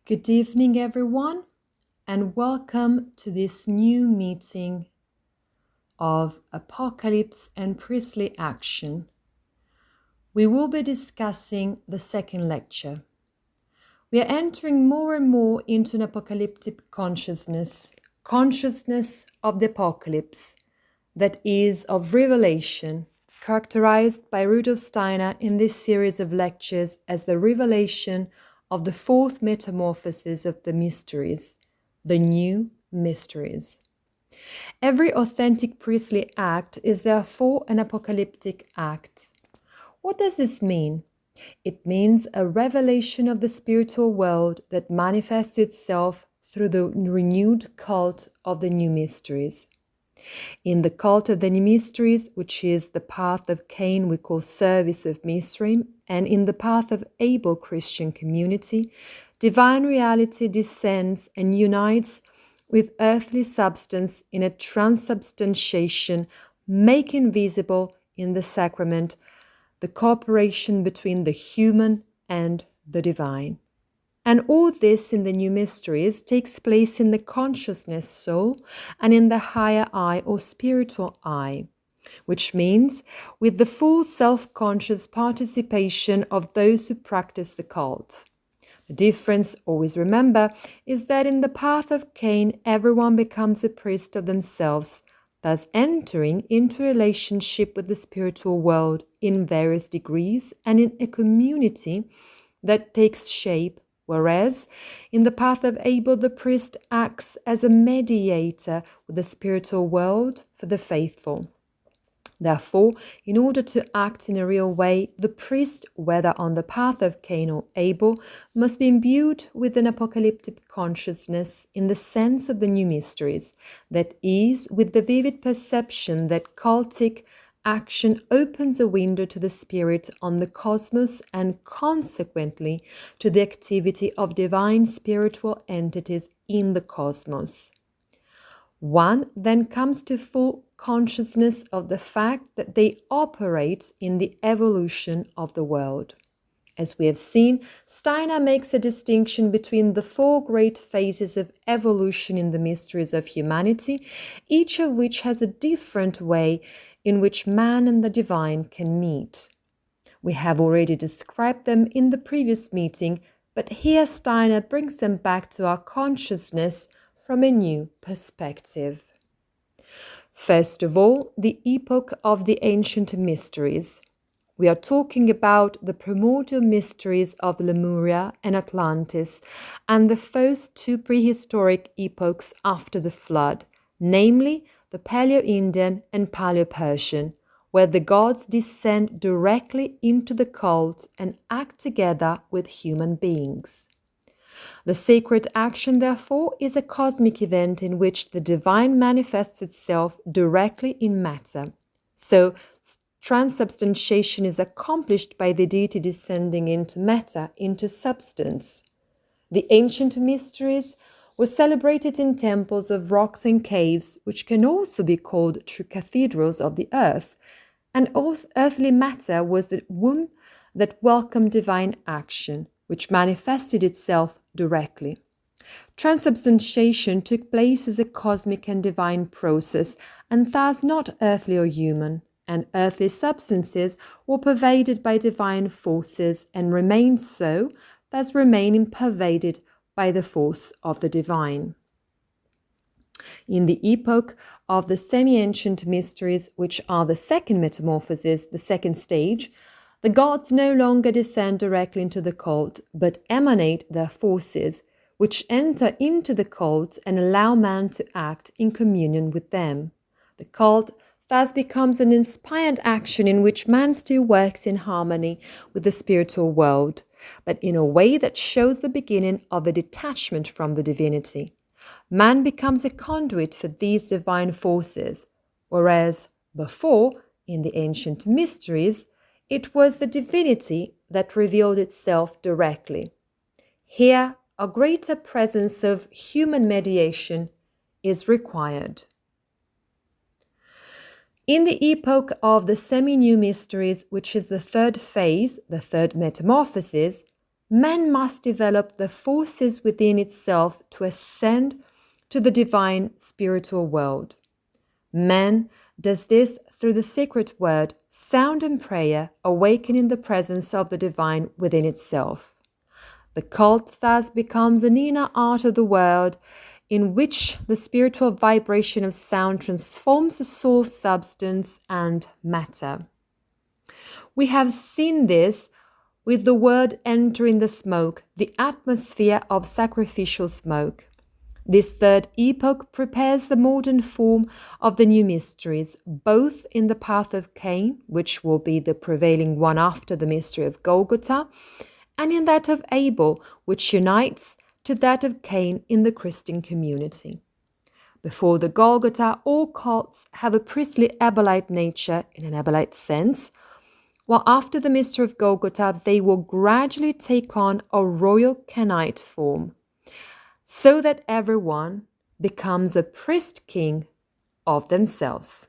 Good evening, everyone, and welcome to this new meeting of Apocalypse and Priestly Action. We will be discussing the second lecture. We are entering more and more into an apocalyptic consciousness of the apocalypse, that is, of revelation, characterized by Rudolf Steiner in this series of lectures as the revelation of the fourth metamorphosis of the mysteries, the new mysteries. Every authentic priestly act is therefore an apocalyptic act. What does this mean? It means a revelation of the spiritual world that manifests itself through the renewed cult of the new mysteries. In the cult of the new mysteries, which is the path of Cain we call service of mystery, and in the path of Abel Christian community, divine reality descends and unites with earthly substance in a transubstantiation, making visible in the sacrament the cooperation between the human and the divine. And all this in the new mysteries takes place in the consciousness soul and in the higher I or spiritual I, which means with the full self-conscious participation of those who practice the cult. The difference, always remember, is that in the path of Cain, everyone becomes a priest of themselves, thus entering into a relationship with the spiritual world in various degrees and in a community that takes shape. Whereas, in the path of Abel, the priest acts as a mediator with the spiritual world for the faithful. Therefore, in order to act in a real way, the priest, whether on the path of Cain or Abel, must be imbued with an apocalyptic consciousness in the sense of the new mysteries, that is, with the vivid perception that cultic action opens a window to the spirit on the cosmos and consequently to the activity of divine spiritual entities in the cosmos. One then comes to full consciousness of the fact that they operate in the evolution of the world. As we have seen, Steiner makes a distinction between the four great phases of evolution in the mysteries of humanity, each of which has a different way in which man and the divine can meet. We have already described them in the previous meeting, but here Steiner brings them back to our consciousness from a new perspective. First of all, the epoch of the ancient mysteries. We are talking about the primordial mysteries of Lemuria and Atlantis and the first two prehistoric epochs after the flood, namely the Paleo-Indian and Paleo-Persian, where the gods descend directly into the cult and act together with human beings. The sacred action, therefore, is a cosmic event in which the divine manifests itself directly in matter. So, transubstantiation is accomplished by the deity descending into matter, into substance. The ancient mysteries were celebrated in temples of rocks and caves, which can also be called true cathedrals of the earth, and earthly matter was the womb that welcomed divine action, which manifested itself directly. Transubstantiation took place as a cosmic and divine process, and thus not earthly or human, and earthly substances were pervaded by divine forces and remained so, thus remaining pervaded by the force of the divine. In the epoch of the semi-ancient mysteries, which are the second metamorphosis, the second stage, the gods no longer descend directly into the cult, but emanate their forces, which enter into the cult and allow man to act in communion with them. The cult thus becomes an inspired action in which man still works in harmony with the spiritual world, but in a way that shows the beginning of a detachment from the divinity. Man becomes a conduit for these divine forces, whereas before, in the ancient mysteries, it was the divinity that revealed itself directly. Here, a greater presence of human mediation is required. In the epoch of the semi-new mysteries, which is the third phase, the third metamorphosis, man must develop the forces within itself to ascend to the divine spiritual world. Man does this through the sacred word, sound and prayer, awakening the presence of the divine within itself. The cult thus becomes an inner art of the world in which the spiritual vibration of sound transforms the soul substance and matter. We have seen this with the word entering the smoke, the atmosphere of sacrificial smoke. This third epoch prepares the modern form of the new mysteries, both in the path of Cain, which will be the prevailing one after the mystery of Golgotha, and in that of Abel, which unites to that of Cain in the Christian community. Before the Golgotha, all cults have a priestly Abelite nature in an Abelite sense, while after the mystery of Golgotha, they will gradually take on a royal Cainite form, so that everyone becomes a priest-king of themselves.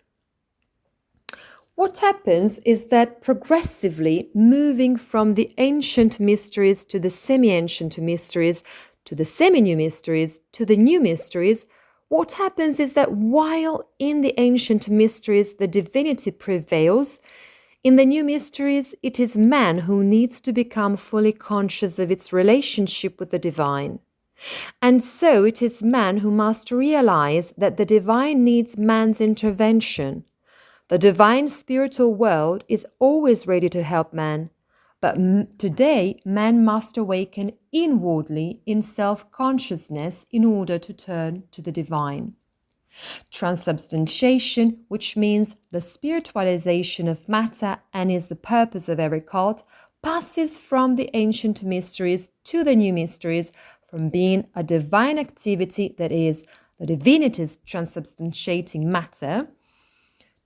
What happens is that progressively moving from the ancient mysteries to the semi-ancient mysteries, to the semi-new mysteries, to the new mysteries, what happens is that while in the ancient mysteries the divinity prevails, in the new mysteries it is man who needs to become fully conscious of its relationship with the divine. And so it is man who must realize that the divine needs man's intervention. The divine spiritual world is always ready to help man, but today man must awaken inwardly in self-consciousness in order to turn to the divine. Transubstantiation, which means the spiritualization of matter and is the purpose of every cult, passes from the ancient mysteries to the new mysteries, from being a divine activity, that is, the divinity's transubstantiating matter,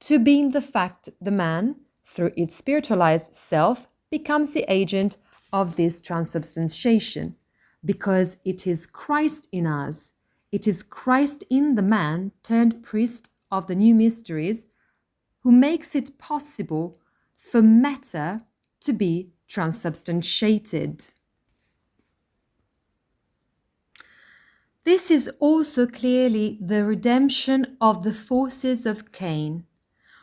to being the fact the man, through its spiritualized self, becomes the agent of this transubstantiation, because it is Christ in us, it is Christ in the man turned priest of the new mysteries who makes it possible for matter to be transubstantiated. This is also clearly the redemption of the forces of Cain,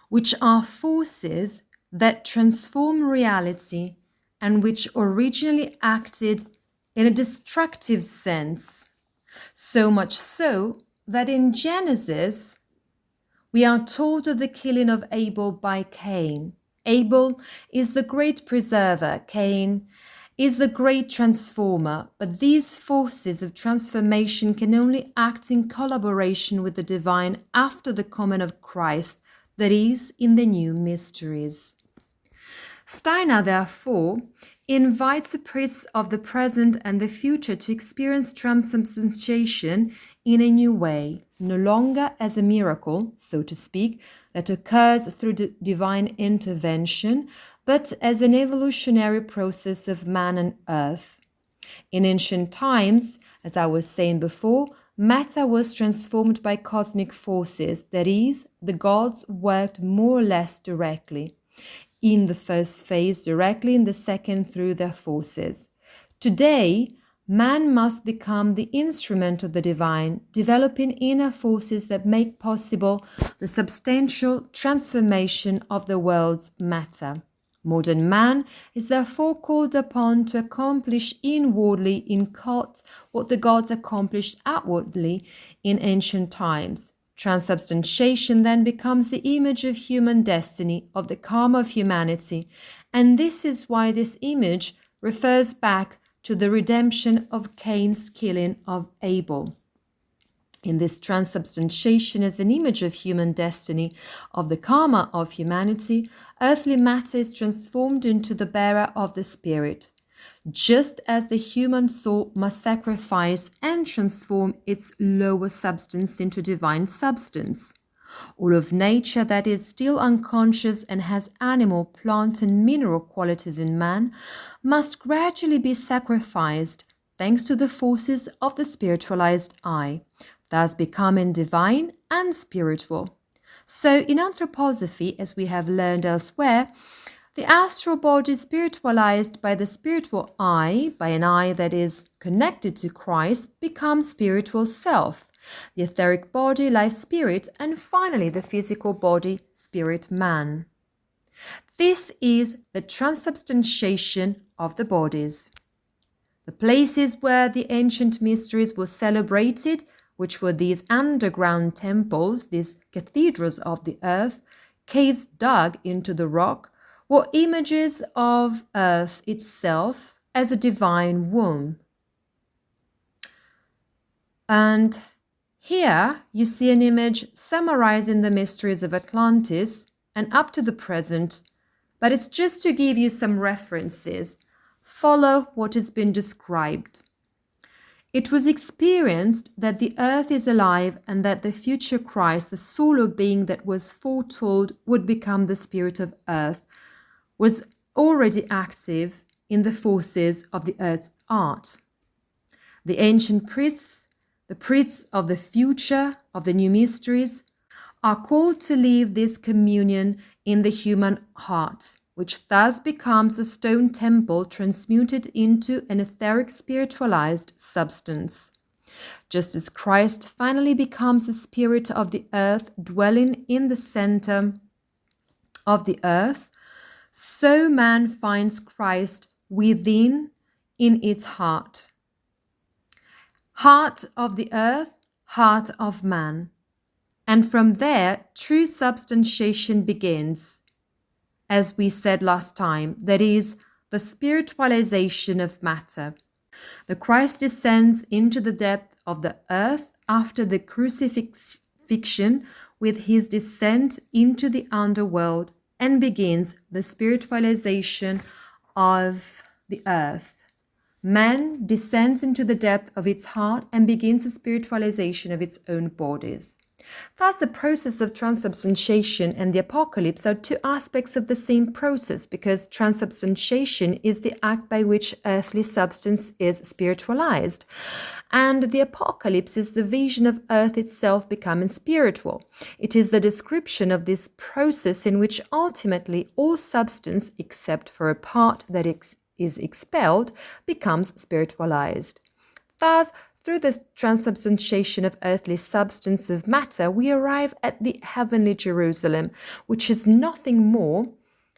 which are forces that transform reality and which originally acted in a destructive sense, so much so that in Genesis we are told of the killing of Abel by Cain. Abel is the great preserver, Cain is the great transformer, but these forces of transformation can only act in collaboration with the divine after the coming of Christ, that is, in the new mysteries. Steiner, therefore, invites the priests of the present and the future to experience transubstantiation in a new way, no longer as a miracle, so to speak, that occurs through divine intervention, but as an evolutionary process of man and earth. In ancient times, as I was saying before, matter was transformed by cosmic forces, that is, the gods worked more or less directly. In the first phase directly, in the second through their forces. Today, man must become the instrument of the divine, developing inner forces that make possible the substantial transformation of the world's matter. Modern man is therefore called upon to accomplish inwardly in cults what the gods accomplished outwardly in ancient times. Transubstantiation then becomes the image of human destiny, of the karma of humanity, and this is why this image refers back to the redemption of Cain's killing of Abel. In this transubstantiation as an image of human destiny, of the karma of humanity, earthly matter is transformed into the bearer of the spirit, just as the human soul must sacrifice and transform its lower substance into divine substance. All of nature that is still unconscious and has animal, plant, and mineral qualities in man must gradually be sacrificed thanks to the forces of the spiritualized I, thus becoming divine and spiritual. So in Antroposophy, as we have learned elsewhere, The astral body spiritualized by the spiritual I, by an I that is connected to Christ, becomes spiritual self. The etheric body, life spirit, and finally the physical body, spirit man. This is the transubstantiation of the bodies. The places where the ancient mysteries were celebrated, which were these underground temples, these cathedrals of the earth, caves dug into the rock, were images of earth itself as a divine womb. And here you see an image summarizing the mysteries of Atlantis and up to the present, but it's just to give you some references. Follow what has been described. It was experienced that the earth is alive and that the future Christ, the solar being that was foretold would become the spirit of earth, was already active in the forces of the earth's art. The ancient priests, the priests of the future, of the new mysteries, are called to live this communion in the human heart, which thus becomes a stone temple transmuted into an etheric spiritualized substance. Just as Christ finally becomes the spirit of the earth dwelling in the center of the earth, so man finds Christ within in its heart. Heart of the earth, heart of man. And from there, true substantiation begins. As we said last time, that is, the spiritualization of matter. The Christ descends into the depth of the earth after the crucifixion with his descent into the underworld and begins the spiritualization of the earth. Man descends into the depth of its heart and begins the spiritualization of its own bodies. Thus, the process of transubstantiation and the apocalypse are two aspects of the same process, because transubstantiation is the act by which earthly substance is spiritualized, and the apocalypse is the vision of earth itself becoming spiritual. It is the description of this process in which ultimately all substance, except for a part that is expelled, becomes spiritualized. Thus, through the transubstantiation of earthly substance of matter, we arrive at the heavenly Jerusalem, which is nothing more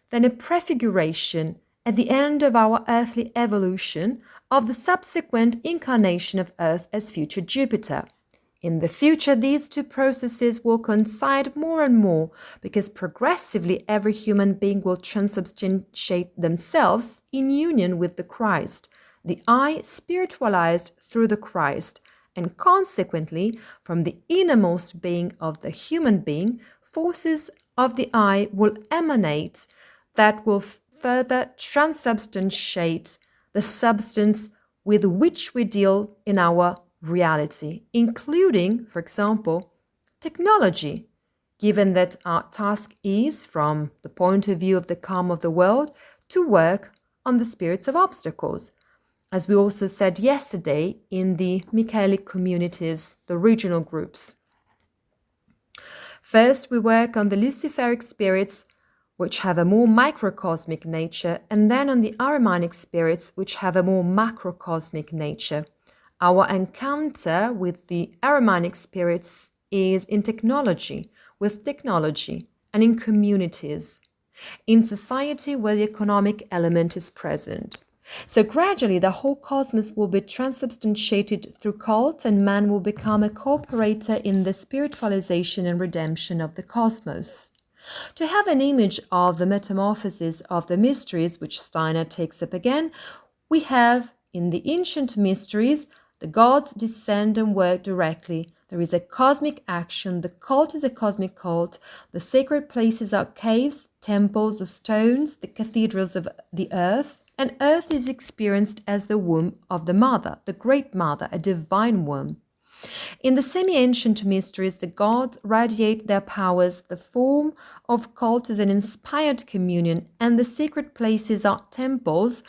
than a prefiguration at the end of our earthly evolution of the subsequent incarnation of Earth as future Jupiter. In the future, these two processes will coincide more and more because progressively every human being will transubstantiate themselves in union with the Christ, the I spiritualized through the Christ, and consequently, from the innermost being of the human being, forces of the I will emanate that will further transubstantiate the substance with which we deal in our reality, including, for example, technology, given that our task is, from the point of view of the calm of the world, to work on the spirits of obstacles. As we also said yesterday in the Michaelic communities, the regional groups. First, we work on the Luciferic spirits, which have a more microcosmic nature, and then on the Ahrimanic spirits, which have a more macrocosmic nature. Our encounter with the Ahrimanic spirits is in technology, with technology, and in communities, in society where the economic element is present. So gradually the whole cosmos will be transubstantiated through cult, and man will become a cooperator in the spiritualization and redemption of the cosmos. To have an image of the metamorphosis of the mysteries, which Steiner takes up again, we have in the ancient mysteries, the gods descend and work directly. There is a cosmic action, the cult is a cosmic cult, the sacred places are caves, temples of stones, the cathedrals of the earth, and earth is experienced as the womb of the mother, the great mother, a divine womb. In the semi-ancient mysteries, the gods radiate their powers. The form of cult is an inspired communion, and the sacred places are temples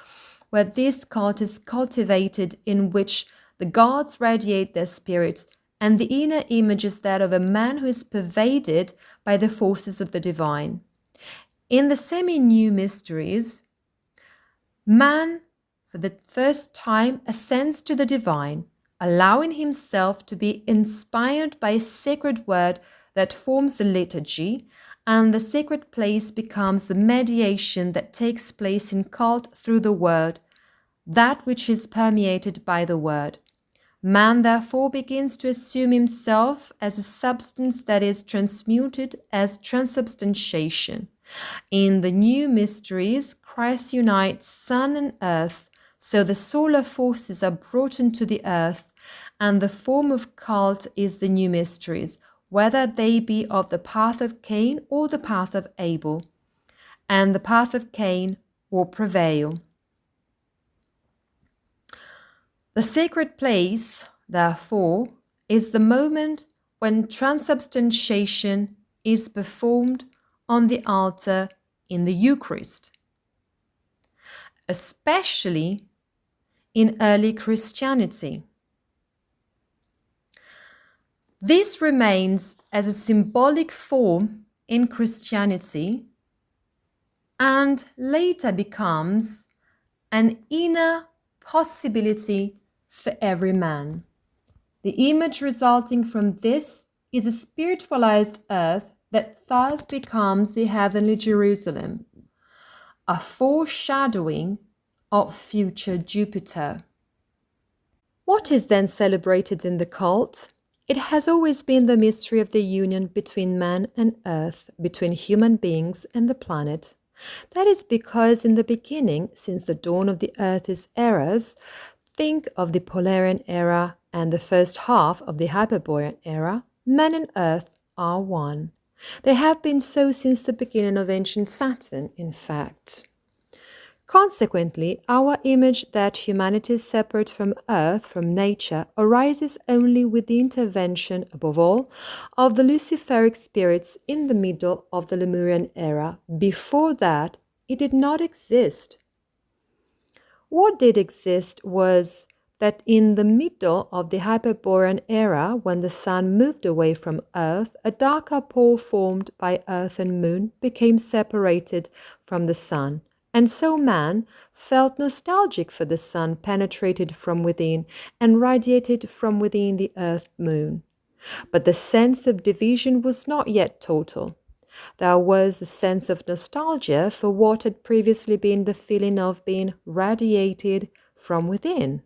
where this cult is cultivated, in which the gods radiate their spirits, and the inner image is that of a man who is pervaded by the forces of the divine. In the semi-new mysteries, man, for the first time, ascends to the divine, allowing himself to be inspired by a sacred word that forms the liturgy, and the sacred place becomes the mediation that takes place in cult through the word, that which is permeated by the word. Man therefore begins to assume himself as a substance that is transmuted as transubstantiation. In the new mysteries, Christ unites sun and earth, so the solar forces are brought into the earth, and the form of cult is the new mysteries, whether they be of the path of Cain or the path of Abel, and the path of Cain will prevail. The sacred place, therefore, is the moment when transubstantiation is performed on the altar in the Eucharist, especially in early Christianity. This remains as a symbolic form in Christianity and later becomes an inner possibility for every man. The image resulting from this is a spiritualized earth that thus becomes the heavenly Jerusalem, a foreshadowing of future Jupiter. What is then celebrated in the cult? It has always been the mystery of the union between man and earth, between human beings and the planet. That is because in the beginning, since the dawn of the Earth's eras, think of the Polarian era and the first half of the Hyperborean era, man and earth are one. They have been so since the beginning of ancient Saturn, in fact. Consequently, our image that humanity is separate from earth, from nature, arises only with the intervention, above all, of the Luciferic spirits in the middle of the Lemurian era. Before that, it did not exist. What did exist was that in the middle of the Hyperborean era, when the sun moved away from Earth, a darker pole formed by Earth and Moon became separated from the sun. And so man felt nostalgic for the sun penetrated from within and radiated from within the earth-moon. But the sense of division was not yet total. There was a sense of nostalgia for what had previously been the feeling of being radiated from within.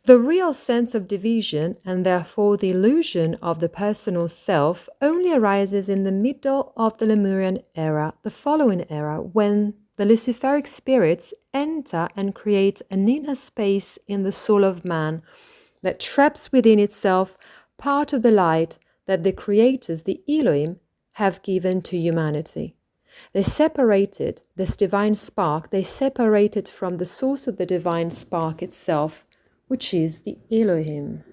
The real sense of division, and therefore the illusion of the personal self, only arises in the middle of the Lemurian era, the following era, when the Luciferic spirits enter and create an inner space in the soul of man that traps within itself part of the light that the creators, the Elohim, have given to humanity. They separated this divine spark, they separated from the source of the divine spark itself, which is the Elohim.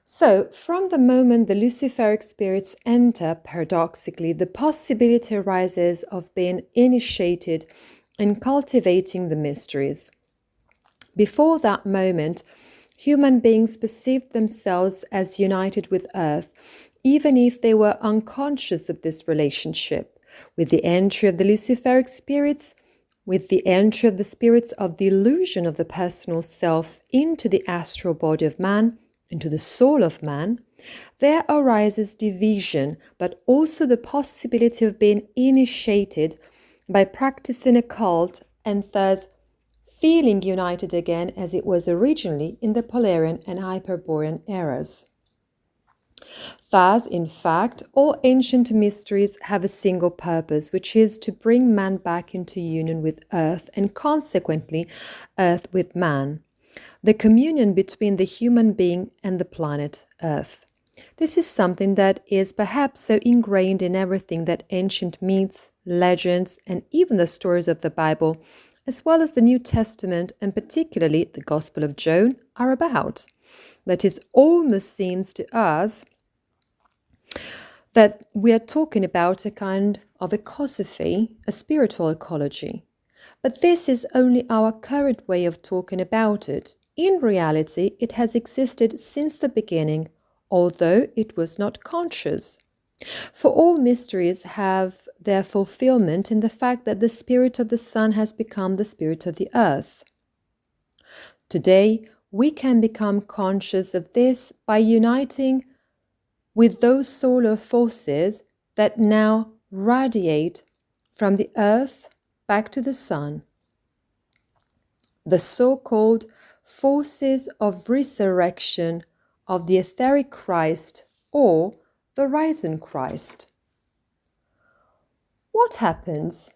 So, from the moment the Luciferic spirits enter, paradoxically, the possibility arises of being initiated in cultivating the mysteries. Before that moment, human beings perceived themselves as united with Earth, even if they were unconscious of this relationship. With the entry of the Luciferic spirits, with the entry of the spirits of the illusion of the personal self into the astral body of man, into the soul of man, there arises division, but also the possibility of being initiated by practicing a cult and thus feeling united again as it was originally in the Polarian and Hyperborean eras. Thus, in fact, all ancient mysteries have a single purpose, which is to bring man back into union with Earth and consequently Earth with man, the communion between the human being and the planet Earth. This is something that is perhaps so ingrained in everything that ancient myths, legends, and even the stories of the Bible, as well as the New Testament and particularly the Gospel of John, are about. That is, almost seems to us that we are talking about a kind of ecosophy, a spiritual ecology. But this is only our current way of talking about it. In reality, it has existed since the beginning, although it was not conscious. For all mysteries have their fulfillment in the fact that the spirit of the sun has become the spirit of the earth. Today, we can become conscious of this by uniting with those solar forces that now radiate from the earth back to the sun, the so-called forces of resurrection of the etheric Christ or the risen Christ. What happens?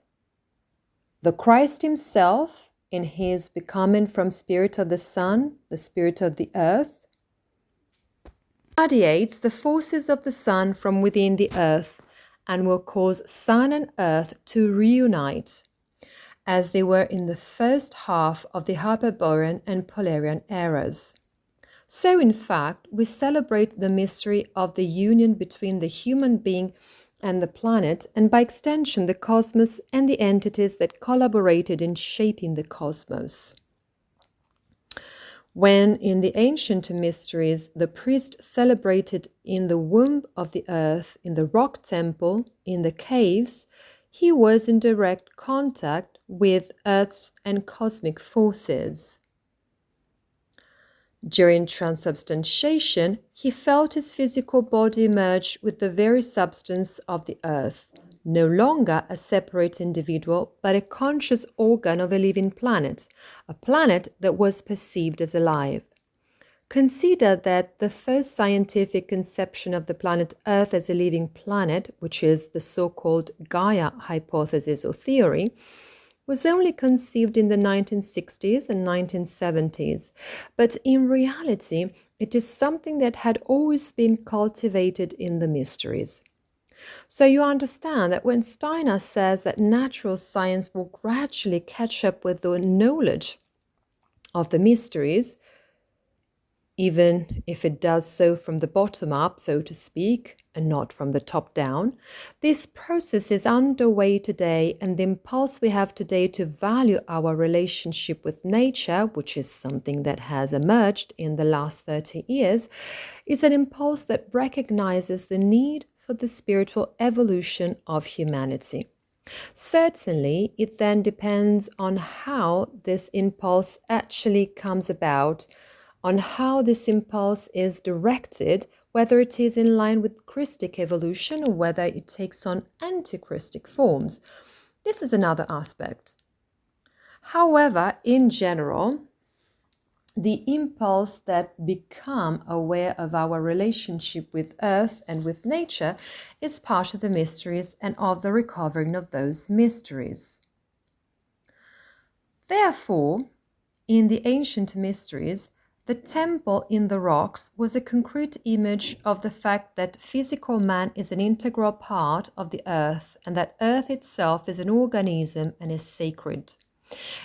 The Christ himself, in his becoming from spirit of the sun, the spirit of the earth, radiates the forces of the sun from within the earth and will cause sun and earth to reunite, as they were in the first half of the Hyperborean and Polarian eras. So, in fact, we celebrate the mystery of the union between the human being and the planet, and by extension, the cosmos and the entities that collaborated in shaping the cosmos. When, in the ancient mysteries, the priest celebrated in the womb of the earth, in the rock temple, in the caves, he was in direct contact with Earth's and cosmic forces. During transubstantiation, he felt his physical body merge with the very substance of the earth, no longer a separate individual, but a conscious organ of a living planet, a planet that was perceived as alive. Consider that the first scientific conception of the planet Earth as a living planet, which is the so-called Gaia hypothesis or theory, was only conceived in the 1960s and 1970s, but in reality, it is something that had always been cultivated in the mysteries. So you understand that when Steiner says that natural science will gradually catch up with the knowledge of the mysteries, even if it does so from the bottom up, so to speak, and not from the top down, this process is underway today, and the impulse we have today to value our relationship with nature, which is something that has emerged in the last 30 years, is an impulse that recognizes the need for the spiritual evolution of humanity. Certainly, it then depends on how this impulse actually comes about, on how this impulse is directed, whether it is in line with Christic evolution or whether it takes on anti-Christic forms. This is another aspect. However, in general, the impulse that become aware of our relationship with Earth and with nature is part of the mysteries and of the recovering of those mysteries. Therefore, in the ancient mysteries, the temple in the rocks was a concrete image of the fact that physical man is an integral part of the earth and that earth itself is an organism and is sacred.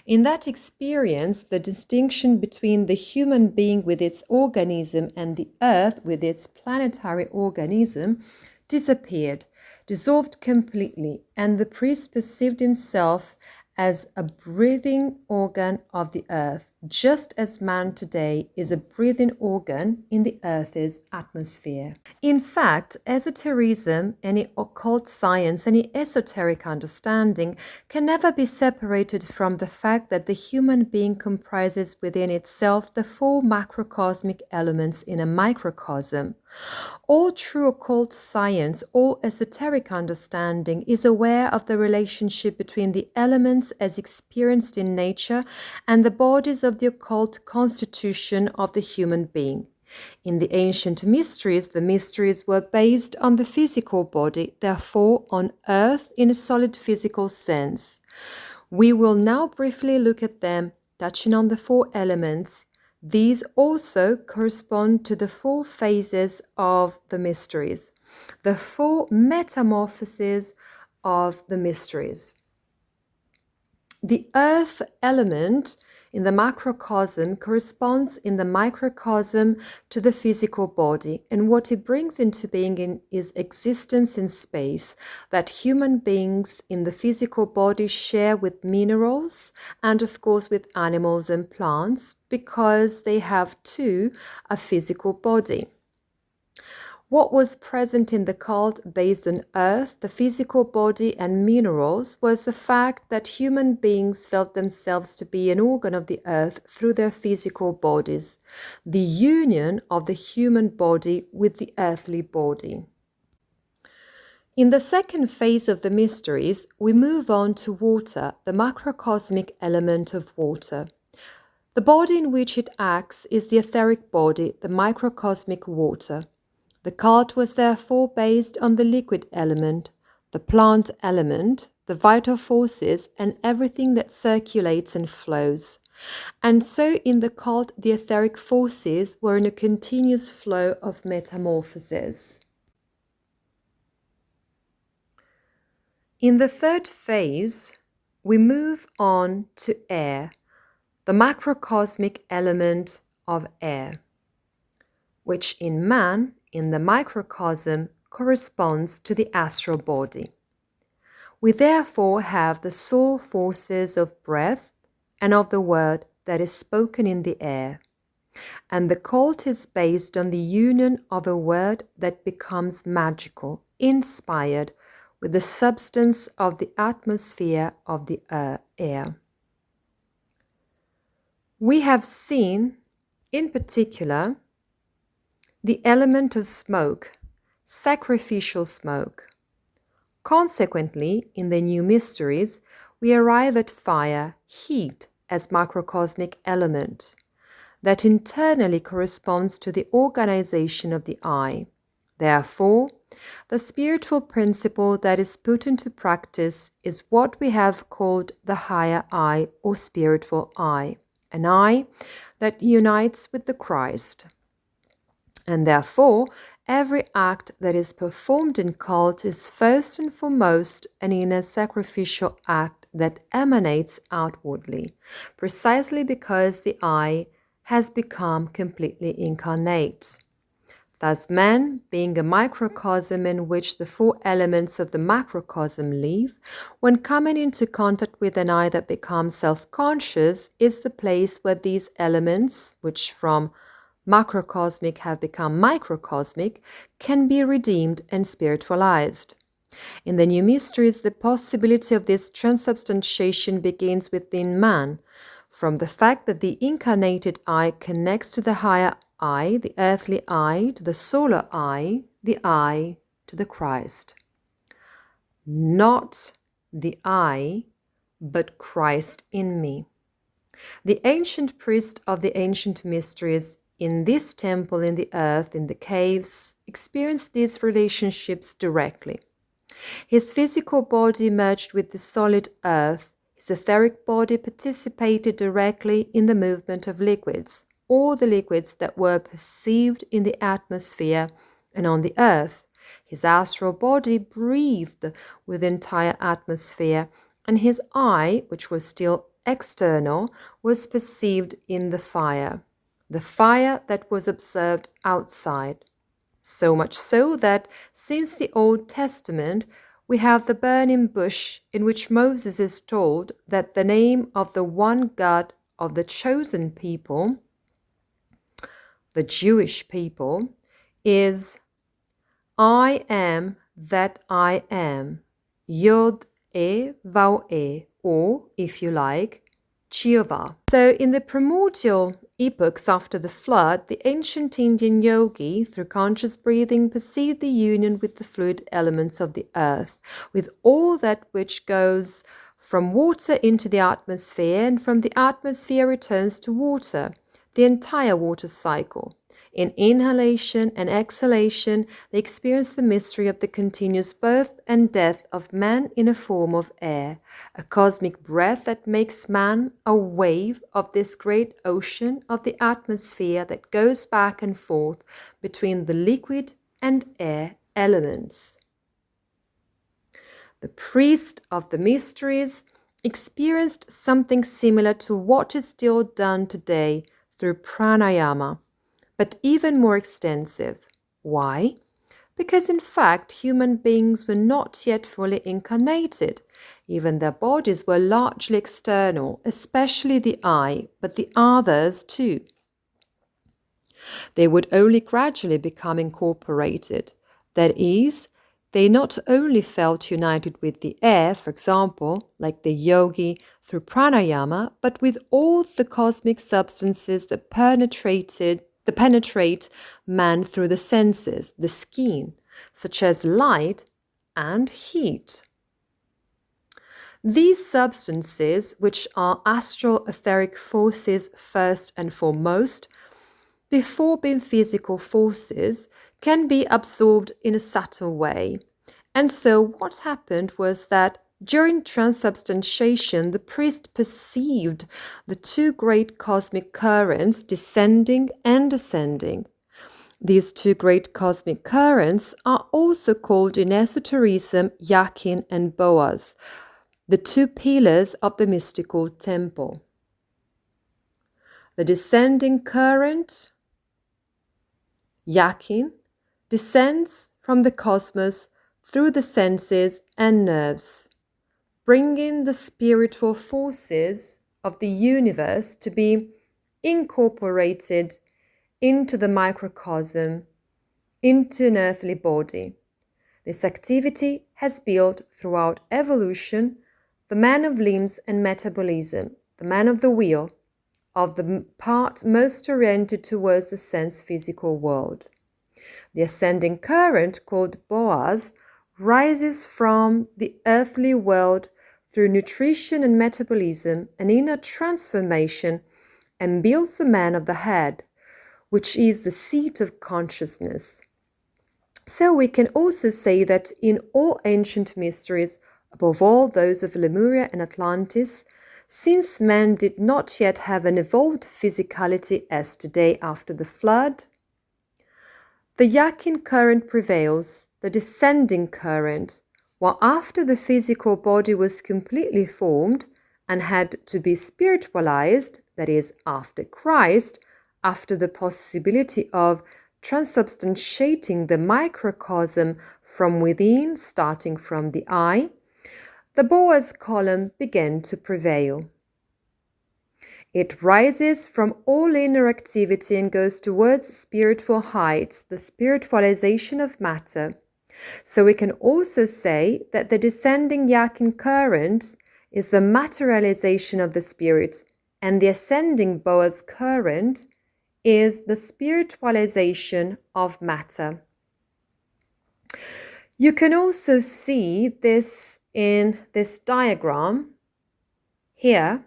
In that experience, the distinction between the human being with its organism and the earth with its planetary organism disappeared, dissolved completely, and the priest perceived himself as a breathing organ of the earth, just as man today is a breathing organ in the Earth's atmosphere. In fact, esotericism, any occult science, any esoteric understanding can never be separated from the fact that the human being comprises within itself the four macrocosmic elements in a microcosm. All true occult science, all esoteric understanding is aware of the relationship between the elements as experienced in nature and the bodies of the occult constitution of the human being. In the ancient mysteries, the mysteries were based on the physical body, therefore on earth in a solid physical sense. We will now briefly look at them, touching on the four elements. These also correspond to the four phases of the mysteries, the four metamorphoses of the mysteries. The earth element in the macrocosm corresponds in the microcosm to the physical body, and what it brings into being is existence in space that human beings in the physical body share with minerals and of course with animals and plants because they have too a physical body. What was present in the cult based on earth, the physical body, and minerals was the fact that human beings felt themselves to be an organ of the earth through their physical bodies, the union of the human body with the earthly body. In the second phase of the mysteries, we move on to water, the macrocosmic element of water. The body in which it acts is the etheric body, the microcosmic water. The cult was therefore based on the liquid element, the plant element, the vital forces, and everything that circulates and flows. And so in the cult, the etheric forces were in a continuous flow of metamorphosis. In the third phase, we move on to air, the macrocosmic element of air, which in man, in the microcosm, corresponds to the astral body. We therefore have the soul forces of breath and of the word that is spoken in the air. And the cult is based on the union of a word that becomes magical, inspired, with the substance of the atmosphere of the air. We have seen, in particular, the element of smoke, sacrificial smoke. Consequently, in the new mysteries, we arrive at fire, heat, as macrocosmic element, that internally corresponds to the organization of the I. Therefore, the spiritual principle that is put into practice is what we have called the higher I or spiritual I, an I that unites with the Christ. And therefore, every act that is performed in cult is first and foremost an inner sacrificial act that emanates outwardly, precisely because the I has become completely incarnate. Thus, man, being a microcosm in which the four elements of the macrocosm live, when coming into contact with an I that becomes self-conscious, is the place where these elements, which from macrocosmic have become microcosmic, can be redeemed and spiritualized. In the new mysteries, the possibility of this transubstantiation begins within man, from the fact that the incarnated I connects to the higher I, the earthly I, to the solar I, the I to the Christ. Not the I, but Christ in me. The ancient priest of the ancient mysteries in this temple in the earth, in the caves, experienced these relationships directly. His physical body merged with the solid earth. His etheric body participated directly in the movement of liquids, all the liquids that were perceived in the atmosphere and on the earth. His astral body breathed with the entire atmosphere, and his I, which was still external, was perceived in the fire that was observed outside. So much so that since the Old Testament, we have the burning bush in which Moses is told that the name of the one God of the chosen people, the Jewish people, is I am that I am, Yod-E-Vav-E, or, if you like, Jehovah. So in the primordial epochs after the flood, the ancient Indian yogi, through conscious breathing, perceived the union with the fluid elements of the earth, with all that which goes from water into the atmosphere and from the atmosphere returns to water, the entire water cycle. In inhalation and exhalation, they experience the mystery of the continuous birth and death of man in a form of air, a cosmic breath that makes man a wave of this great ocean of the atmosphere that goes back and forth between the liquid and air elements. The priest of the mysteries experienced something similar to what is still done today through pranayama, but even more extensive. Why? Because in fact, human beings were not yet fully incarnated. Even their bodies were largely external, especially the I, but the others too. They would only gradually become incorporated. That is, they not only felt united with the air, for example, like the yogi through pranayama, but with all the cosmic substances that penetrate man through the senses, the skin, such as light and heat. These substances, which are astral etheric forces first and foremost, before being physical forces, can be absorbed in a subtle way. And so what happened was that during transubstantiation, the priest perceived the two great cosmic currents descending and ascending. These two great cosmic currents are also called in esotericism Yakin and Boaz, the two pillars of the mystical temple. The descending current, Yakin, descends from the cosmos through the senses and nerves, bringing the spiritual forces of the universe to be incorporated into the microcosm, into an earthly body. This activity has built throughout evolution the man of limbs and metabolism, the man of the wheel, of the part most oriented towards the sense physical world. The ascending current, called Boaz, rises from the earthly world through nutrition and metabolism and inner transformation and builds the man of the head, which is the seat of consciousness. So we can also say that in all ancient mysteries, above all those of Lemuria and Atlantis, since man did not yet have an evolved physicality as today after the flood, the Yakin current prevails, the descending current, while after the physical body was completely formed and had to be spiritualized, that is, after Christ, after the possibility of transubstantiating the microcosm from within, starting from the eye, the Boaz column began to prevail. It rises from all inner activity and goes towards spiritual heights, the spiritualization of matter. So we can also say that the descending Yakin current is the materialization of the spirit, and the ascending Boaz current is the spiritualization of matter. You can also see this in this diagram here.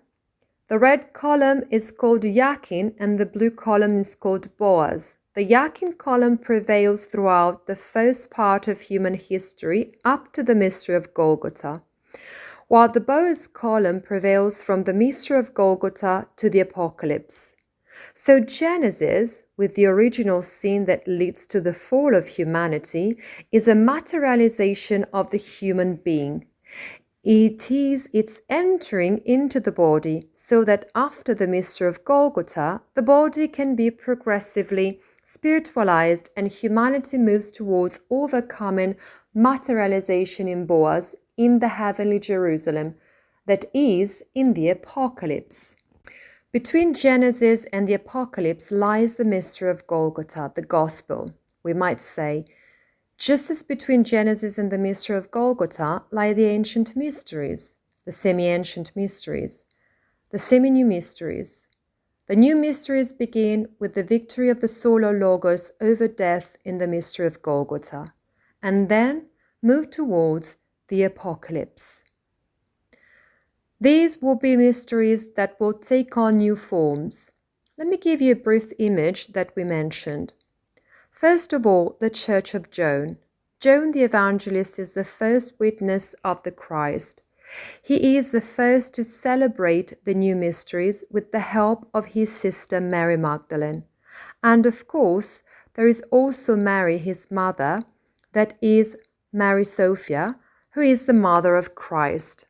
The red column is called Yakin and the blue column is called Boaz. The Yakin column prevails throughout the first part of human history up to the mystery of Golgotha, while the Boaz column prevails from the mystery of Golgotha to the Apocalypse. So Genesis, with the original sin that leads to the fall of humanity, is a materialization of the human being. It is its entering into the body, so that after the mystery of Golgotha, the body can be progressively spiritualized and humanity moves towards overcoming materialization in Boaz in the heavenly Jerusalem, that is, in the Apocalypse. Between Genesis and the Apocalypse lies the mystery of Golgotha, the Gospel. We might say, just as between Genesis and the mystery of Golgotha lie the ancient mysteries, the semi-ancient mysteries, the semi-new mysteries. The new mysteries begin with the victory of the solar logos over death in the mystery of Golgotha, and then move towards the Apocalypse. These will be mysteries that will take on new forms. Let me give you a brief image that we mentioned. First of all, the Church of John. John the Evangelist is the first witness of the Christ. He is the first to celebrate the new mysteries with the help of his sister Mary Magdalene. And of course, there is also Mary, his mother, that is Mary Sophia, who is the mother of Christ.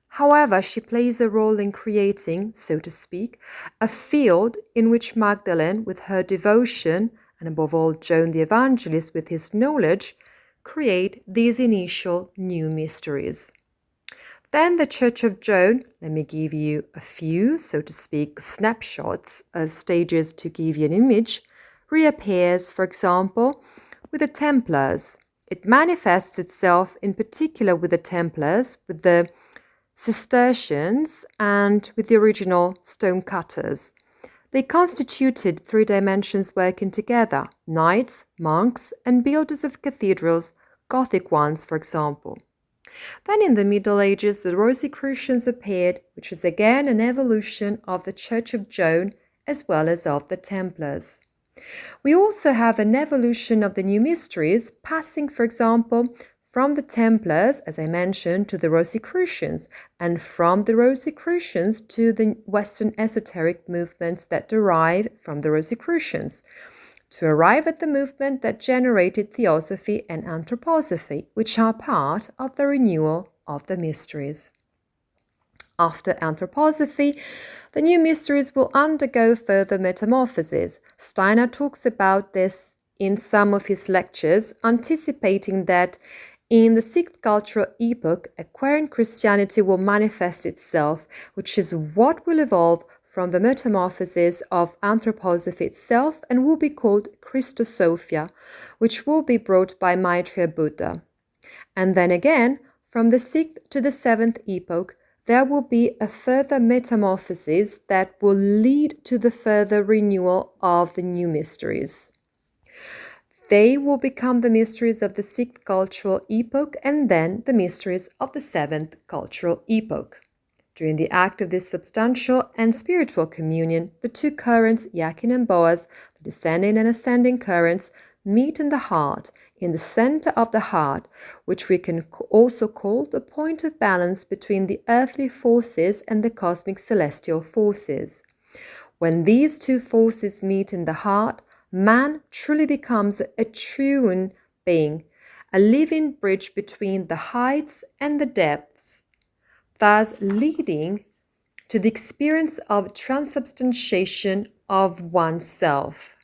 However, she plays a role in creating, so to speak, a field in which Magdalene, with her devotion, and above all John the Evangelist with his knowledge, create these initial new mysteries. Then the Church of John, let me give you a few, so to speak, snapshots of stages to give you an image, reappears, for example, with the Templars. It manifests itself in particular with the Templars, with the Cistercians, and with the original stonecutters. They constituted three dimensions working together: knights, monks, and builders of cathedrals, Gothic ones, for example. Then in the Middle Ages, the Rosicrucians appeared, which is again an evolution of the Church of Joan as well as of the Templars. We also have an evolution of the new mysteries, passing, for example, from the Templars, as I mentioned, to the Rosicrucians, and from the Rosicrucians to the Western esoteric movements that derive from the Rosicrucians, to arrive at the movement that generated Theosophy and Antroposophy, which are part of the renewal of the mysteries. After Antroposophy, the new mysteries will undergo further metamorphosis. Steiner talks about this in some of his lectures, anticipating that in the sixth cultural epoch, Aquarian Christianity will manifest itself, which is what will evolve from the metamorphosis of Antroposophy itself and will be called Christosophia, which will be brought by Maitreya Buddha. And then again, from the sixth to the seventh epoch, there will be a further metamorphosis that will lead to the further renewal of the new mysteries. They will become the mysteries of the sixth cultural epoch and then the mysteries of the seventh cultural epoch. During the act of this substantial and spiritual communion, the two currents, Yakin and Boaz, the descending and ascending currents, meet in the heart, in the center of the heart, which we can also call the point of balance between the earthly forces and the cosmic celestial forces. When these two forces meet in the heart, man truly becomes a true being, a living bridge between the heights and the depths, thus leading to the experience of transubstantiation of oneself.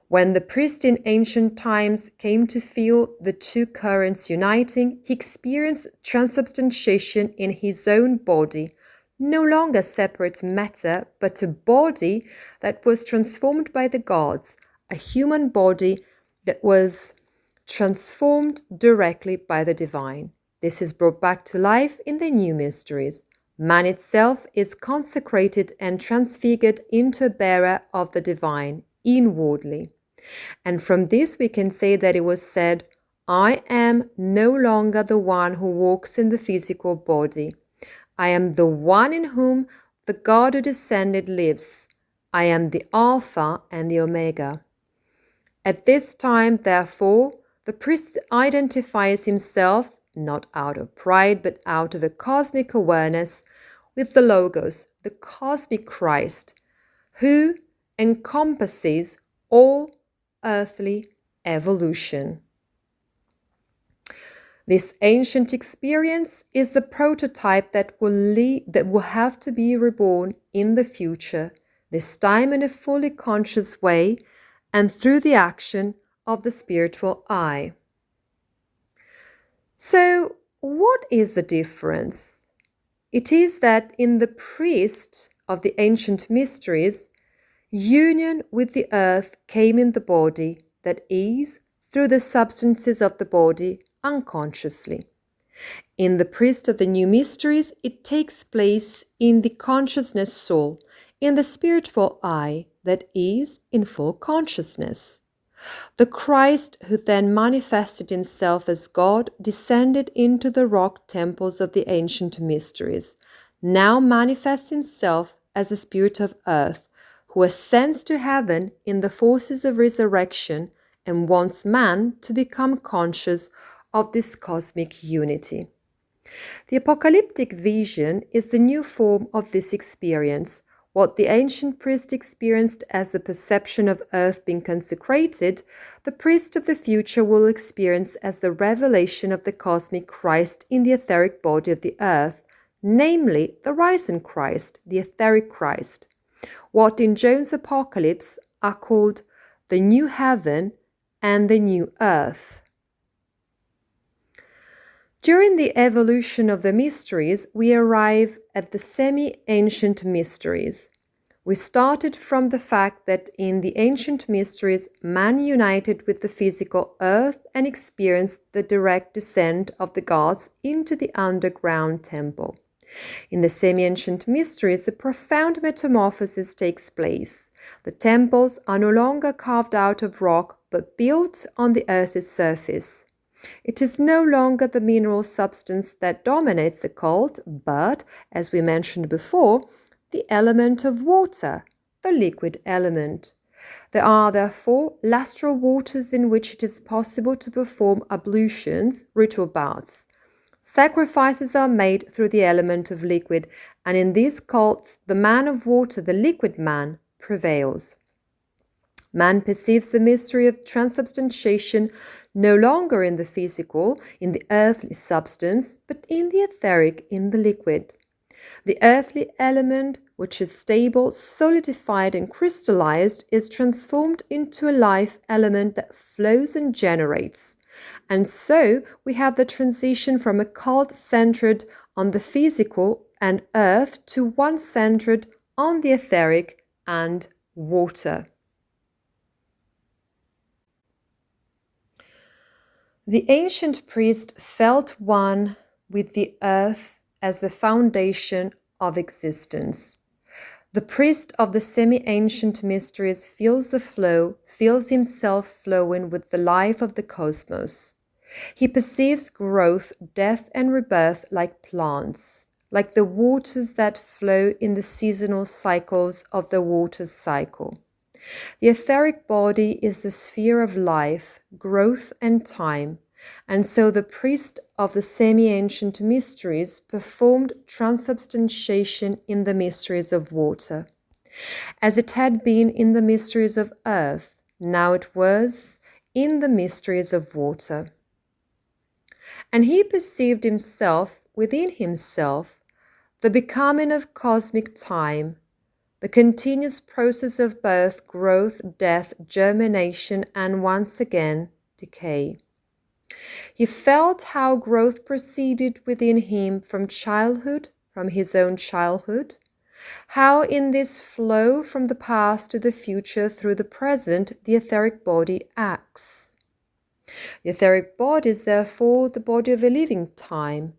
When the priest in ancient times came to feel the two currents uniting, he experienced transubstantiation in his own body, no longer separate matter, but a body that was transformed by the gods, a human body that was transformed directly by the divine. This is brought back to life in the new mysteries. Man itself is consecrated and transfigured into a bearer of the divine, inwardly. And from this we can say that it was said, I am no longer the one who walks in the physical body. I am the one in whom the God who descended lives. I am the Alpha and the Omega. At this time, therefore, the priest identifies himself, not out of pride, but out of a cosmic awareness, with the Logos, the cosmic Christ, who encompasses all earthly evolution. This ancient experience is the prototype that will have to be reborn in the future, this time in a fully conscious way and through the action of the spiritual eye. So, what is the difference? It is that in the priest of the ancient mysteries, union with the earth came in the body, that is, through the substances of the body, unconsciously. In the priest of the new mysteries, it takes place in the consciousness soul, in the spiritual eye, that is, in full consciousness. The Christ who then manifested himself as God descended into the rock temples of the ancient mysteries, now manifests himself as the spirit of earth, who ascends to heaven in the forces of resurrection and wants man to become conscious of this cosmic unity. The apocalyptic vision is the new form of this experience. What the ancient priest experienced as the perception of earth being consecrated, the priest of the future will experience as the revelation of the cosmic Christ in the etheric body of the earth, namely the risen Christ, the etheric Christ. What in Joan's Apocalypse are called the new heaven and the new earth. During the evolution of the mysteries, we arrive at the semi-ancient mysteries. We started from the fact that in the ancient mysteries, man united with the physical earth and experienced the direct descent of the gods into the underground temple. In the semi-ancient mysteries, a profound metamorphosis takes place. The temples are no longer carved out of rock, but built on the earth's surface. It is no longer the mineral substance that dominates the cult, but, as we mentioned before, the element of water, the liquid element. There are therefore lustral waters in which it is possible to perform ablutions, ritual baths. Sacrifices are made through the element of liquid, and in these cults, the man of water, the liquid man, prevails. Man perceives the mystery of transubstantiation no longer in the physical, in the earthly substance, but in the etheric, in the liquid. The earthly element, which is stable, solidified, and crystallized, is transformed into a life element that flows and generates. And so we have the transition from a cult centered on the physical and earth to one centered on the etheric and water. The ancient priest felt one with the earth as the foundation of existence. The priest of the semi-ancient mysteries feels the flow, feels himself flowing with the life of the cosmos. He perceives growth, death, and rebirth like plants, like the waters that flow in the seasonal cycles of the water cycle. The etheric body is the sphere of life, growth, and time, and so the priest of the semi-ancient mysteries performed transubstantiation in the mysteries of water. As it had been in the mysteries of earth, now it was in the mysteries of water. And he perceived himself within himself, the becoming of cosmic time, the continuous process of birth, growth, death, germination, and once again, decay. He felt how growth proceeded within him from childhood, from his own childhood, how in this flow from the past to the future through the present, the etheric body acts. The etheric body is therefore the body of a living time,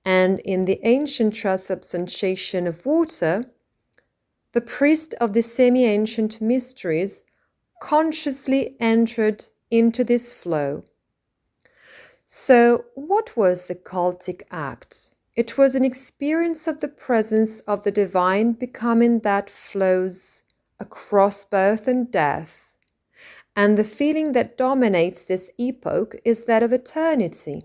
and in the ancient transubstantiation of water, the priest of the semi-ancient mysteries consciously entered into this flow. So, what was the cultic act? It was an experience of the presence of the divine becoming that flows across birth and death. And the feeling that dominates this epoch is that of eternity.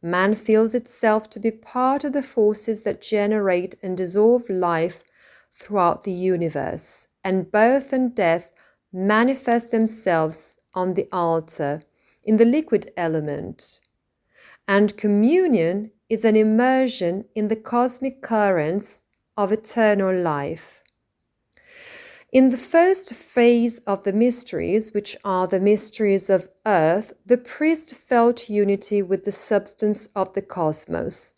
Man feels itself to be part of the forces that generate and dissolve life throughout the universe, and birth and death manifest themselves on the altar, in the liquid element. And communion is an immersion in the cosmic currents of eternal life. In the first phase of the mysteries, which are the mysteries of earth, the priest felt unity with the substance of the cosmos.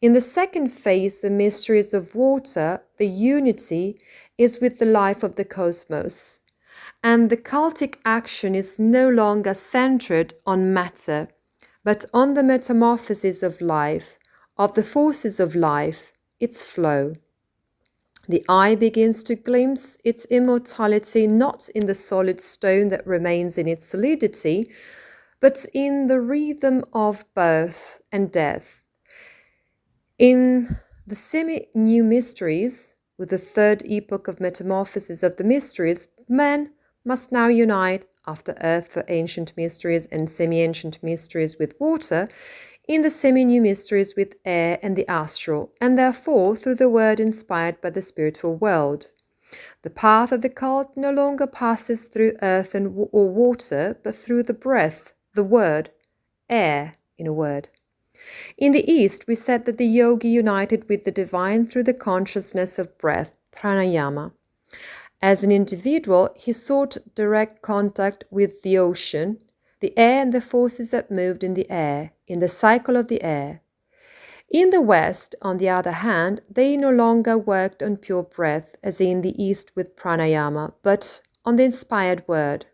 In the second phase, the mysteries of water, the unity is with the life of the cosmos. And the cultic action is no longer centered on matter, but on the metamorphosis of life, of the forces of life, its flow. The eye begins to glimpse its immortality not in the solid stone that remains in its solidity, but in the rhythm of birth and death. In the semi-new mysteries, with the third epoch of metamorphosis of the mysteries, man must now unite, after earth for ancient mysteries and semi-ancient mysteries with water, in the semi-new mysteries with air and the astral, and therefore through the word inspired by the spiritual world. The path of the cult no longer passes through earth or water, but through the breath, the word, air, in a word. In the East, we said that the yogi united with the divine through the consciousness of breath, pranayama. As an individual, he sought direct contact with the ocean, the air and the forces that moved in the air, in the cycle of the air. In the West, on the other hand, they no longer worked on pure breath, as in the East with pranayama, but on the inspired word.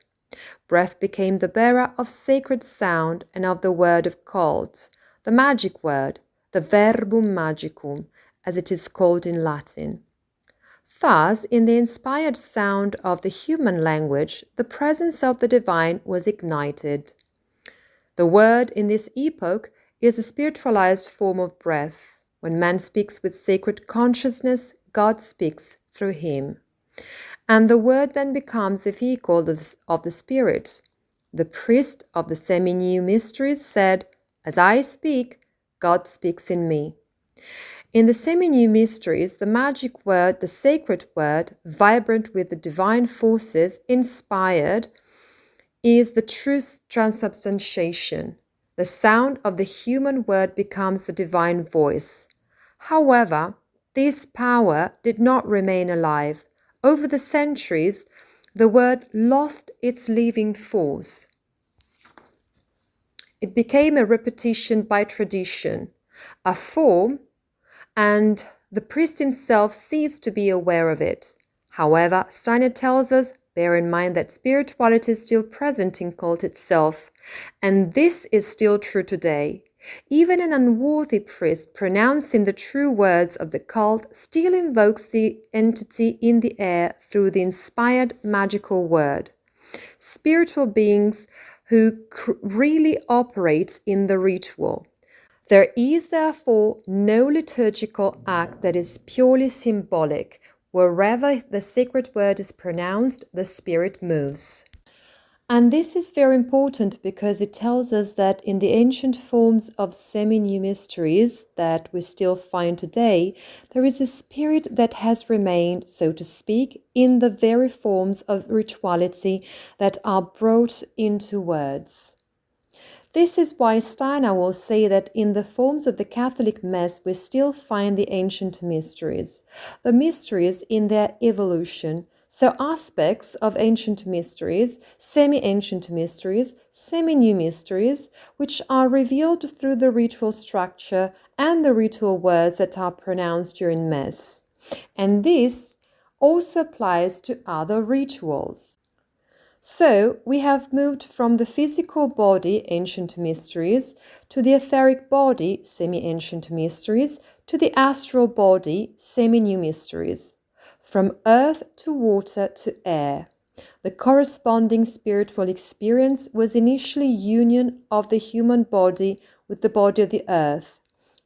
Breath became the bearer of sacred sound and of the word of cult, the magic word, the verbum magicum, as it is called in Latin. Thus, in the inspired sound of the human language, the presence of the divine was ignited. The word in this epoch is a spiritualized form of breath. When man speaks with sacred consciousness, God speaks through him. And the word then becomes the vehicle of the Spirit. The priest of the semi-new mysteries said, "As I speak, God speaks in me." In the semi-new mysteries, the magic word, the sacred word, vibrant with the divine forces, inspired, is the true transubstantiation. The sound of the human word becomes the divine voice. However, this power did not remain alive. Over the centuries, the word lost its living force. It became a repetition by tradition, a form, and the priest himself ceased to be aware of it. However, Steiner tells us, bear in mind that spirituality is still present in cult itself, and this is still true today. Even an unworthy priest pronouncing the true words of the cult still invokes the entity in the air through the inspired magical word. Spiritual beings who really operate in the ritual. There is therefore no liturgical act that is purely symbolic. Wherever the sacred word is pronounced, the spirit moves. And this is very important because it tells us that in the ancient forms of semi-new mysteries that we still find today, there is a spirit that has remained, so to speak, in the very forms of rituality that are brought into words. This is why Steiner will say that in the forms of the Catholic Mass we still find the ancient mysteries. The mysteries in their evolution, so aspects of ancient mysteries, semi-ancient mysteries, semi-new mysteries, which are revealed through the ritual structure and the ritual words that are pronounced during Mass. And this also applies to other rituals. So, we have moved from the physical body, ancient mysteries, to the etheric body, semi-ancient mysteries, to the astral body, semi-new mysteries. From earth to water to air. The corresponding spiritual experience was initially union of the human body with the body of the earth.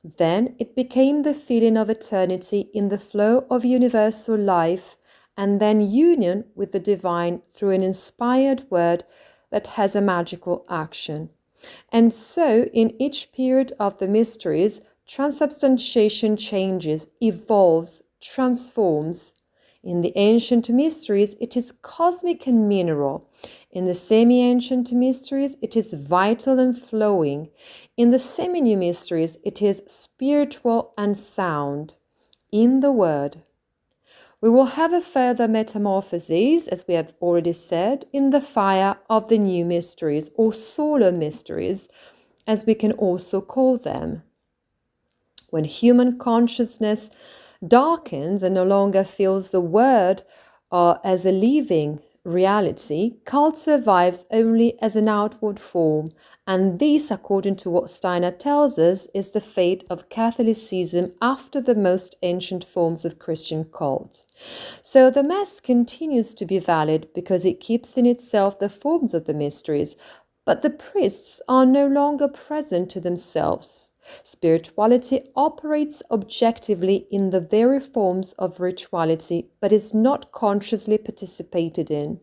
Then it became the feeling of eternity in the flow of universal life, and then union with the divine through an inspired word that has a magical action. And so, in each period of the mysteries, transubstantiation changes, evolves, transforms. In the ancient mysteries, it is cosmic and mineral. In the semi-ancient mysteries, it is vital and flowing. In the semi-new mysteries, it is spiritual and sound. In the Word. We will have a further metamorphosis, as we have already said, in the fire of the new mysteries, or solar mysteries, as we can also call them. When human consciousness darkens and no longer feels the word as a living reality, cult survives only as an outward form, and this, according to what Steiner tells us, is the fate of Catholicism after the most ancient forms of Christian cult. So the Mass continues to be valid because it keeps in itself the forms of the mysteries, but the priests are no longer present to themselves. Spirituality operates objectively in the very forms of rituality, but is not consciously participated in.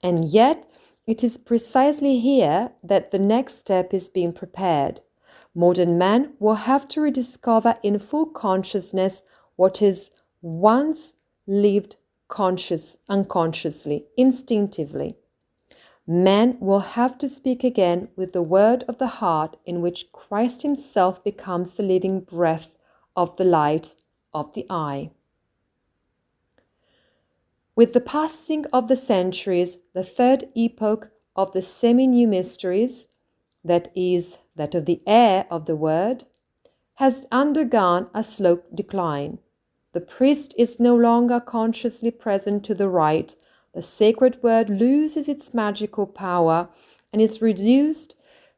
And yet, it is precisely here that the next step is being prepared. Modern man will have to rediscover in full consciousness what is once lived unconsciously, instinctively. Man will have to speak again with the word of the heart in which Christ himself becomes the living breath of the light of the eye. With the passing of the centuries, the third epoch of the semi-new mysteries, that is, that of the air of the word, has undergone a slow decline. The priest is no longer consciously present to the rite. The sacred word loses its magical power and is reduced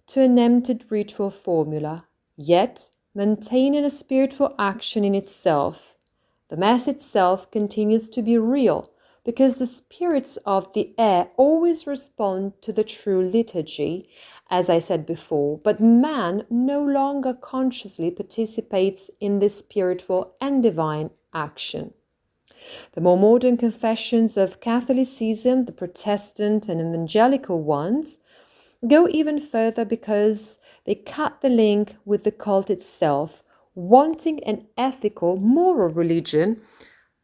to an emptied ritual formula, yet maintaining a spiritual action in itself. The Mass itself continues to be real because the spirits of the air always respond to the true liturgy, as I said before, but man no longer consciously participates in this spiritual and divine action. The more modern confessions of Catholicism, the Protestant and evangelical ones, go even further because they cut the link with the cult itself, wanting an ethical, moral religion,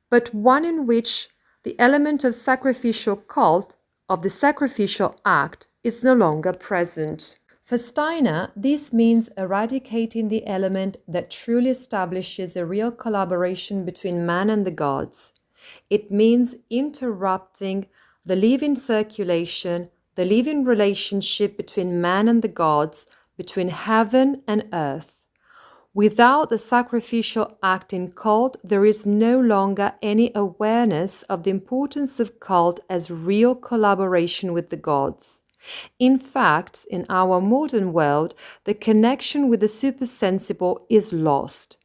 but one in which the element of sacrificial cult, of the sacrificial act, is no longer present. For Steiner, this means eradicating the element that truly establishes a real collaboration between man and the gods. It means interrupting the living circulation, the living relationship between man and the gods, between heaven and earth. Without the sacrificial act in cult, there is no longer any awareness of the importance of cult as real collaboration with the gods. In fact, in our modern world, the connection with the supersensible is lost.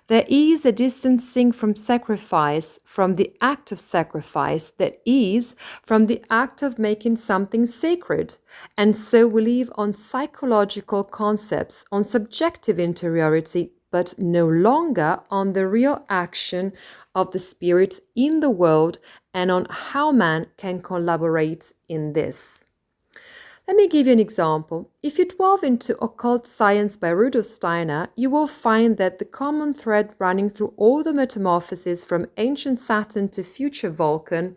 There is a distancing from sacrifice, from the act of sacrifice, that is, from the act of making something sacred. And so we live on psychological concepts, on subjective interiority, but no longer on the real action of the Spirit in the world and on how man can collaborate in this. Let me give you an example. If you delve into occult science by Rudolf Steiner, you will find that the common thread running through all the metamorphoses from ancient Saturn to future Vulcan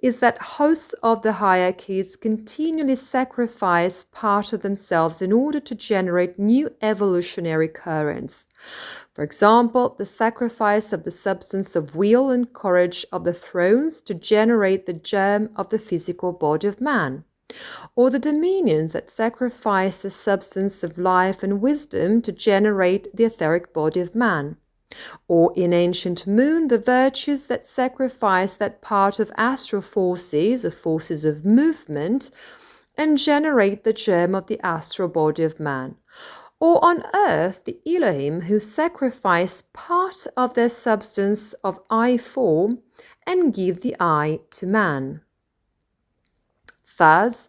is that hosts of the hierarchies continually sacrifice part of themselves in order to generate new evolutionary currents. For example, the sacrifice of the substance of will and courage of the thrones to generate the germ of the physical body of man, or the dominions that sacrifice the substance of life and wisdom to generate the etheric body of man, or in ancient moon, the virtues that sacrifice that part of astral forces, or forces of movement, and generate the germ of the astral body of man. Or on earth, the Elohim who sacrifice part of their substance of eye form and give the eye to man. Thus,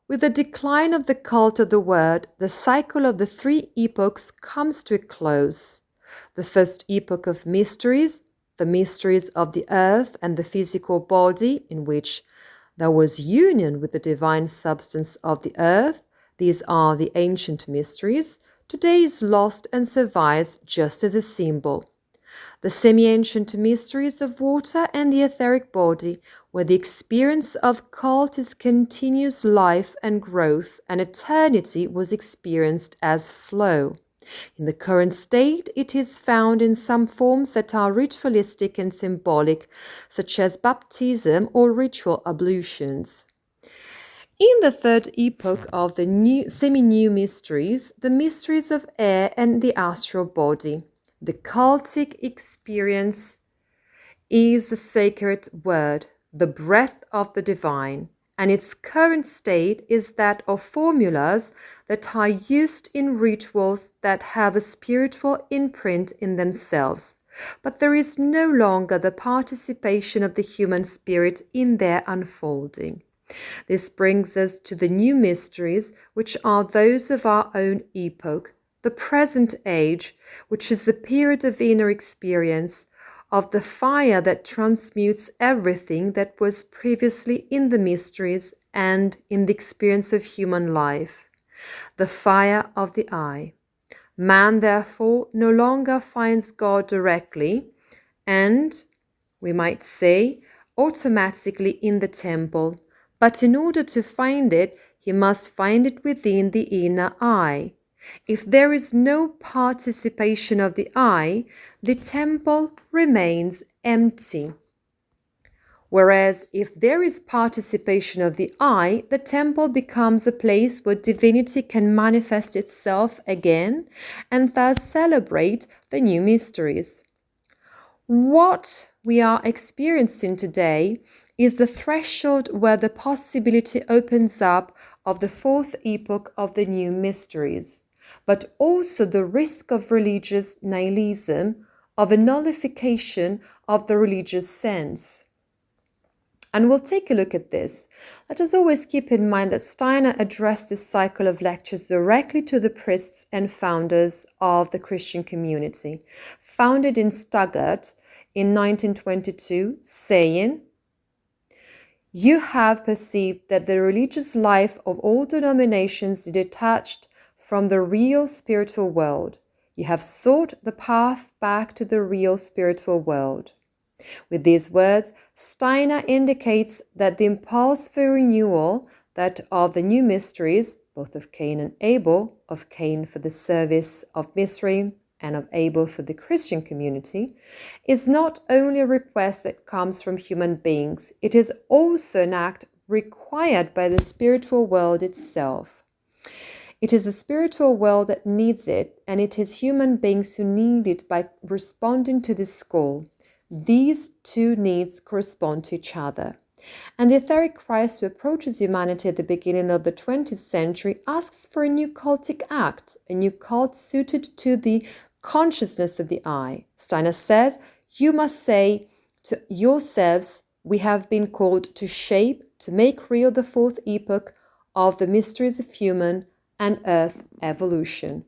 with the decline of the cult of the word, the cycle of the three epochs comes to a close. The first epoch of mysteries, the mysteries of the earth and the physical body, in which there was union with the divine substance of the earth, these are the ancient mysteries, today is lost and survives just as a symbol. The semi-ancient mysteries of water and the etheric body, where the experience of cult is continuous life and growth, and eternity was experienced as flow. In the current state, it is found in some forms that are ritualistic and symbolic, such as baptism or ritual ablutions. In the third epoch of the semi-new mysteries, the mysteries of air and the astral body, the cultic experience is the sacred word, the breath of the divine, and its current state is that of formulas that are used in rituals that have a spiritual imprint in themselves, but there is no longer the participation of the human spirit in their unfolding. This brings us to the new mysteries, which are those of our own epoch, the present age, which is the period of inner experience, of the fire that transmutes everything that was previously in the mysteries and in the experience of human life, the fire of the eye. Man, therefore, no longer finds God directly and, we might say, automatically in the temple, but in order to find it, he must find it within the inner eye. If there is no participation of the eye, the temple remains empty. Whereas if there is participation of the I, the temple becomes a place where divinity can manifest itself again and thus celebrate the new mysteries. What we are experiencing today is the threshold where the possibility opens up of the fourth epoch of the new mysteries, but also the risk of religious nihilism, of a nullification of the religious sense. And we'll take a look at this. Let us always keep in mind that Steiner addressed this cycle of lectures directly to the priests and founders of the Christian community, founded in Stuttgart in 1922, saying, "You have perceived that the religious life of all denominations is detached from the real spiritual world. You have sought the path back to the real spiritual world." With these words, Steiner indicates that the impulse for renewal, that of the new mysteries, both of Cain and Abel, of Cain for the service of mystery and of Abel for the Christian community, is not only a request that comes from human beings, it is also an act required by the spiritual world itself. It is the spiritual world that needs it, and it is human beings who need it by responding to this call. These two needs correspond to each other. And the etheric Christ who approaches humanity at the beginning of the 20th century asks for a new cultic act, a new cult suited to the consciousness of the I. Steiner says, "You must say to yourselves, we have been called to shape, to make real the fourth epoch of the mysteries of human and earth evolution."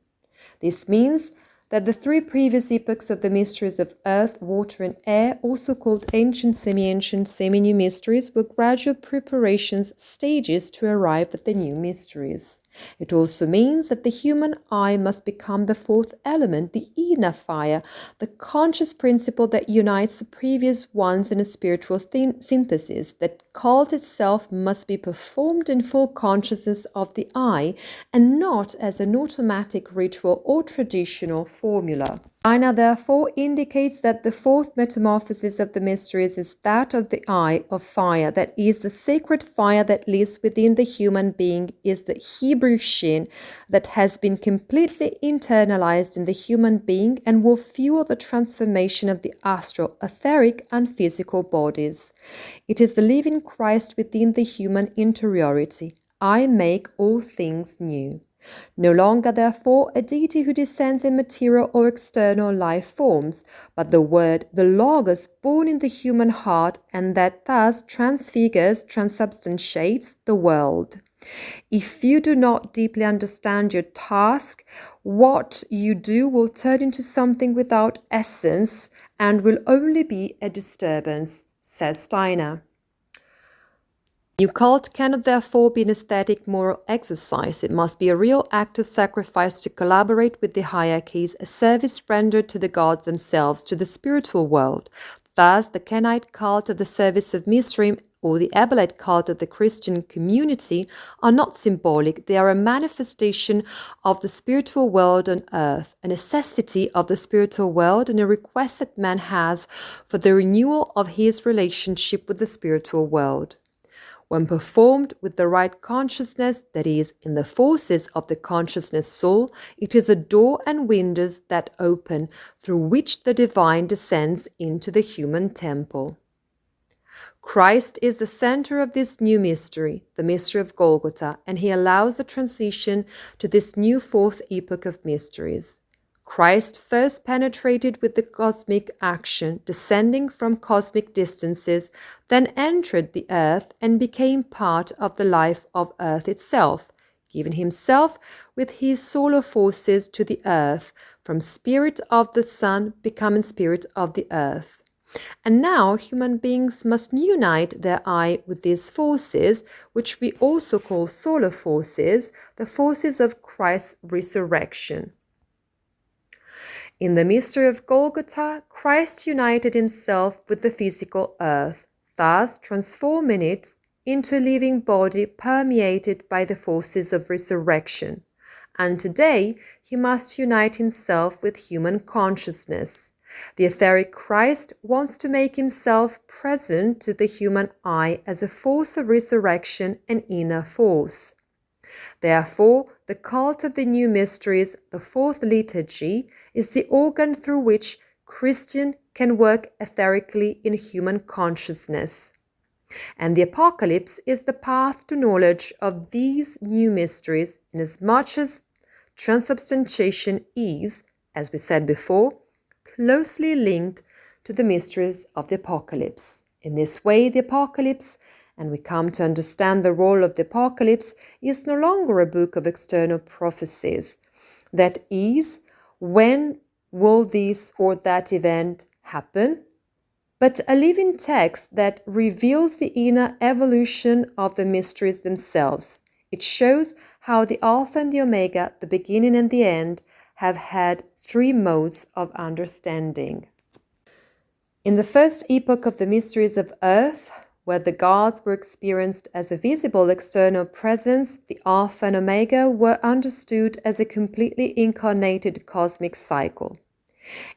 This means that the three previous epochs of the mysteries of earth, water, and air, also called ancient, semi-ancient, semi-new mysteries, were gradual preparations, stages to arrive at the new mysteries. It also means that the human I must become the fourth element, the inner fire, the conscious principle that unites the previous ones in a spiritual synthesis. That cult itself must be performed in full consciousness of the I and not as an automatic ritual or traditional formula. Steiner therefore indicates that the fourth metamorphosis of the mysteries is that of the eye of fire, that is, the sacred fire that lives within the human being is the Hebrew shin that has been completely internalized in the human being and will fuel the transformation of the astral, etheric, and physical bodies. It is the living Christ within the human interiority. I make all things new. No longer, therefore, a deity who descends in material or external life forms, but the Word, the Logos, born in the human heart, and that thus transfigures, transubstantiates the world. If you do not deeply understand your task, what you do will turn into something without essence and will only be a disturbance, says Steiner. New cult cannot therefore be an aesthetic moral exercise. It must be a real act of sacrifice to collaborate with the hierarchies, a service rendered to the gods themselves, to the spiritual world. Thus, the Canaanite cult of the service of mystery or the Abelite cult of the Christian community are not symbolic. They are a manifestation of the spiritual world on earth, a necessity of the spiritual world, and a request that man has for the renewal of his relationship with the spiritual world. When performed with the right consciousness, that is, in the forces of the consciousness soul, it is a door and windows that open, through which the divine descends into the human temple. Christ is the center of this new mystery, the mystery of Golgotha, and he allows the transition to this new fourth epoch of mysteries. Christ first penetrated with the cosmic action, descending from cosmic distances, then entered the earth and became part of the life of earth itself, giving himself with his solar forces to the earth, from spirit of the sun becoming spirit of the earth. And now human beings must unite their I with these forces, which we also call solar forces, the forces of Christ's resurrection. In the mystery of Golgotha, Christ united himself with the physical earth, thus transforming it into a living body permeated by the forces of resurrection. And today, he must unite himself with human consciousness. The etheric Christ wants to make himself present to the human eye as a force of resurrection and inner force. Therefore, the cult of the new mysteries, the fourth liturgy, is the organ through which Christian can work etherically in human consciousness. And the Apocalypse is the path to knowledge of these new mysteries, inasmuch as transubstantiation is, as we said before, closely linked to the mysteries of the Apocalypse. In this way, the Apocalypse, and we come to understand the role of the Apocalypse, is no longer a book of external prophecies. That is, when will this or that event happen? But a living text that reveals the inner evolution of the mysteries themselves. It shows how the Alpha and the Omega, the beginning and the end, have had three modes of understanding. In the first epoch of the mysteries of earth, where the gods were experienced as a visible external presence, the Alpha and Omega were understood as a completely incarnated cosmic cycle.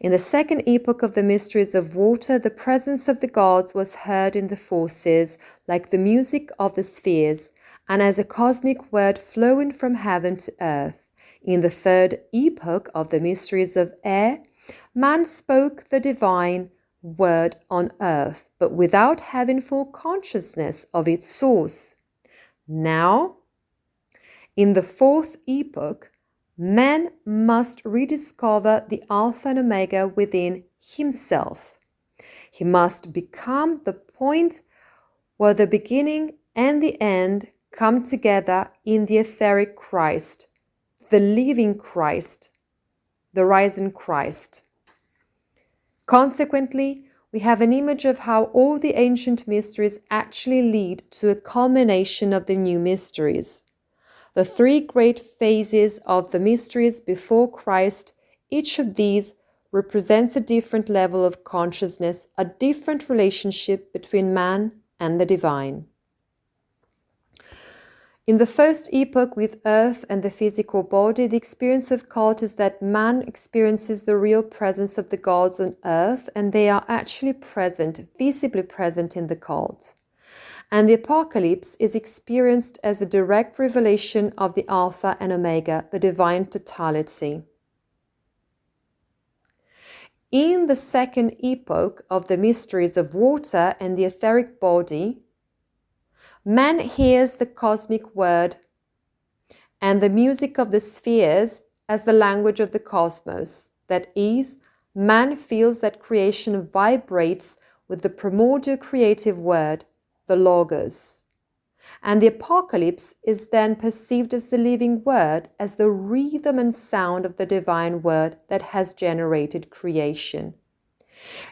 In the second epoch of the mysteries of water, the presence of the gods was heard in the forces, like the music of the spheres, and as a cosmic word flowing from heaven to earth. In the third epoch of the mysteries of air, man spoke the divine word on earth, but without having full consciousness of its source. Now, in the fourth epoch, man must rediscover the Alpha and Omega within himself. He must become the point where the beginning and the end come together in the etheric Christ, the living Christ, the risen Christ. Consequently, we have an image of how all the ancient mysteries actually lead to a culmination of the new mysteries. The three great phases of the mysteries before Christ, each of these represents a different level of consciousness, a different relationship between man and the divine. In the first epoch with earth and the physical body, the experience of cult is that man experiences the real presence of the gods on earth, and they are actually present, visibly present in the cult. And the Apocalypse is experienced as a direct revelation of the Alpha and Omega, the divine totality. In the second epoch of the mysteries of water and the etheric body, man hears the cosmic word and the music of the spheres as the language of the cosmos. That is, man feels that creation vibrates with the primordial creative word, the Logos. And the Apocalypse is then perceived as the living word, as the rhythm and sound of the divine word that has generated creation.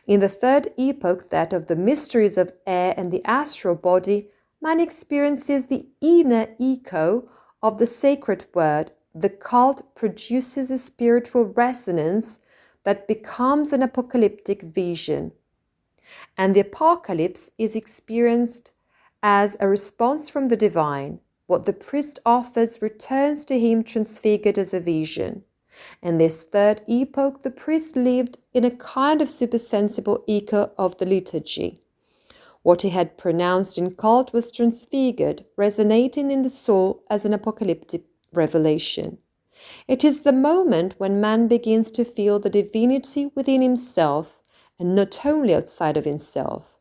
In the third epoch, that of the mysteries of air and the astral body, man experiences the inner echo of the sacred word. The cult produces a spiritual resonance that becomes an apocalyptic vision. And the Apocalypse is experienced as a response from the divine. What the priest offers returns to him transfigured as a vision. In this third epoch, the priest lived in a kind of supersensible echo of the liturgy. What he had pronounced in cult was transfigured, resonating in the soul as an apocalyptic revelation. It is the moment when man begins to feel the divinity within himself, and not only outside of himself.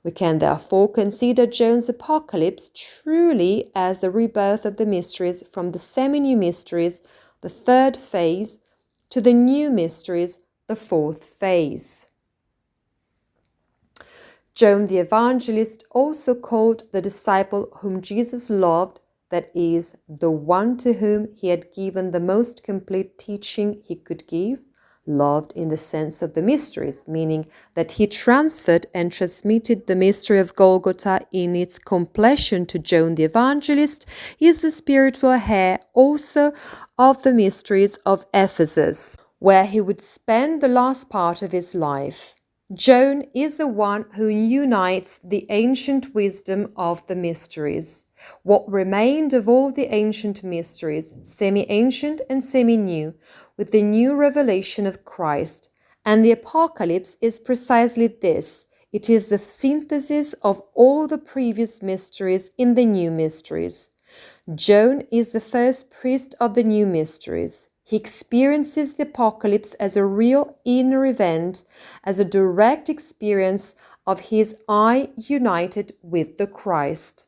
We can therefore consider John's Apocalypse truly as the rebirth of the mysteries from the semi-new mysteries, the third phase, to the new mysteries, the fourth phase. John the Evangelist, also called the disciple whom Jesus loved, that is, the one to whom he had given the most complete teaching he could give, loved in the sense of the mysteries, meaning that he transferred and transmitted the mystery of Golgotha in its completion to John the Evangelist, is the spiritual heir also of the mysteries of Ephesus, where he would spend the last part of his life. John is the one who unites the ancient wisdom of the mysteries. What remained of all the ancient mysteries, semi-ancient and semi-new, with the new revelation of Christ, And the Apocalypse is precisely this. It is the synthesis of all the previous mysteries in the new mysteries. John is the first priest of the new mysteries. He experiences the Apocalypse as a real inner event, as a direct experience of his I united with the Christ.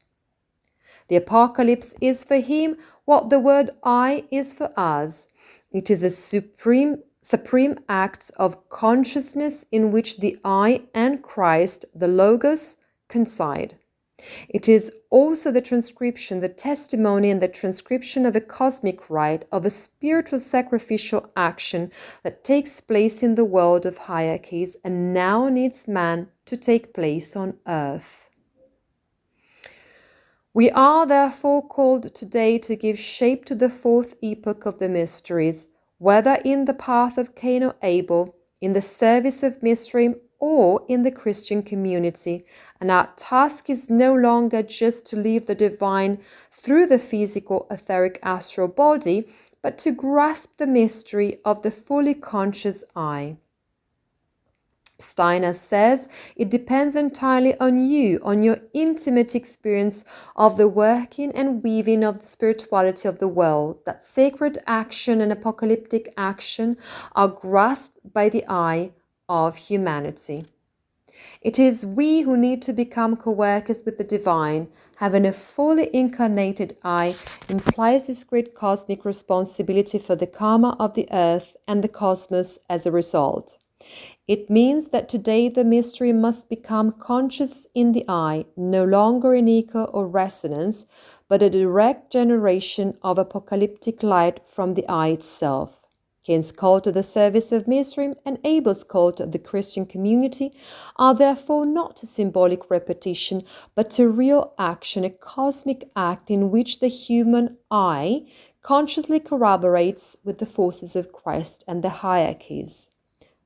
The Apocalypse is for him what the word I is for us. It is a supreme act of consciousness in which the I and Christ, the Logos, coincide. It is also the transcription, the testimony and the transcription of a cosmic rite, of a spiritual sacrificial action that takes place in the world of hierarchies and now needs man to take place on earth. We are therefore called today to give shape to the fourth epoch of the mysteries, whether in the path of Cain or Abel, in the service of mystery, or in the Christian community, and our task is no longer just to live the divine through the physical etheric astral body, but to grasp the mystery of the fully conscious I. Steiner says it depends entirely on you, on your intimate experience of the working and weaving of the spirituality of the world, that sacred action and apocalyptic action are grasped by the I of humanity. It is we who need to become co-workers with the divine. Having a fully incarnated I implies this great cosmic responsibility for the karma of the earth and the cosmos as a result. It means that today the mystery must become conscious in the I, no longer an echo or resonance, but a direct generation of apocalyptic light from the I itself. Cain's call to the service of mystery and Abel's call to the Christian community are therefore not a symbolic repetition, but a real action, a cosmic act in which the human I consciously corroborates with the forces of Christ and the hierarchies.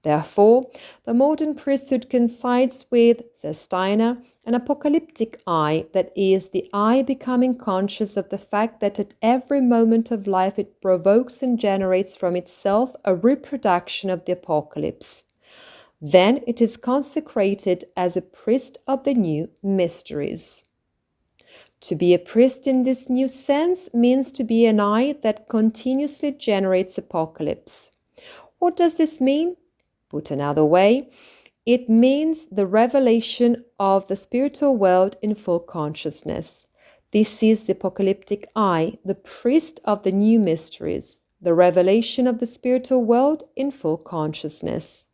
Therefore, the modern priesthood coincides with, says Steiner, an apocalyptic I, that is, the I becoming conscious of the fact that at every moment of life it provokes and generates from itself a reproduction of the apocalypse. Then it is consecrated as a priest of the new mysteries. To be a priest in this new sense means to be an I that continuously generates apocalypse. What does this mean? Put another way, it means the revelation of the spiritual world in full consciousness. This is the apocalyptic I, the priest of the new mysteries, the revelation of the spiritual world in full consciousness.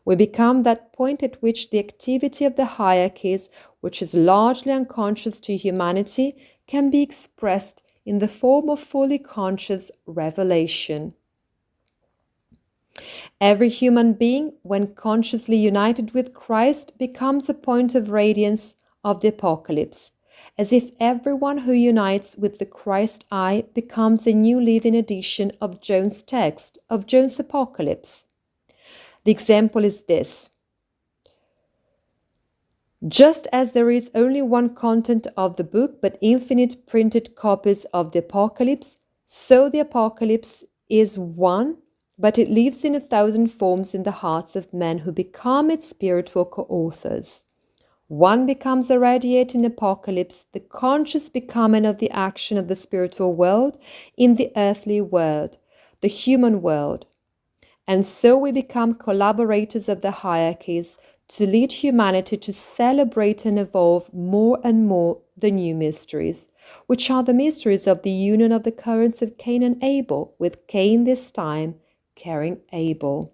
We become that point at which the activity of the hierarchies, which is largely unconscious to humanity, can be expressed in the form of fully conscious revelation. Every human being, when consciously united with Christ, becomes a point of radiance of the apocalypse, as if everyone who unites with the Christ I becomes a new living edition of John's text, of John's apocalypse. The example is this. Just as there is only one content of the book, but infinite printed copies of the apocalypse, so the apocalypse is one, but it lives in 1,000 forms in the hearts of men who become its spiritual co-authors. One becomes a radiating apocalypse, the conscious becoming of the action of the spiritual world in the earthly world, the human world. And so we become collaborators of the hierarchies to lead humanity to celebrate and evolve more and more the new mysteries, which are the mysteries of the union of the currents of Cain and Abel, with Cain this time carrying Abel.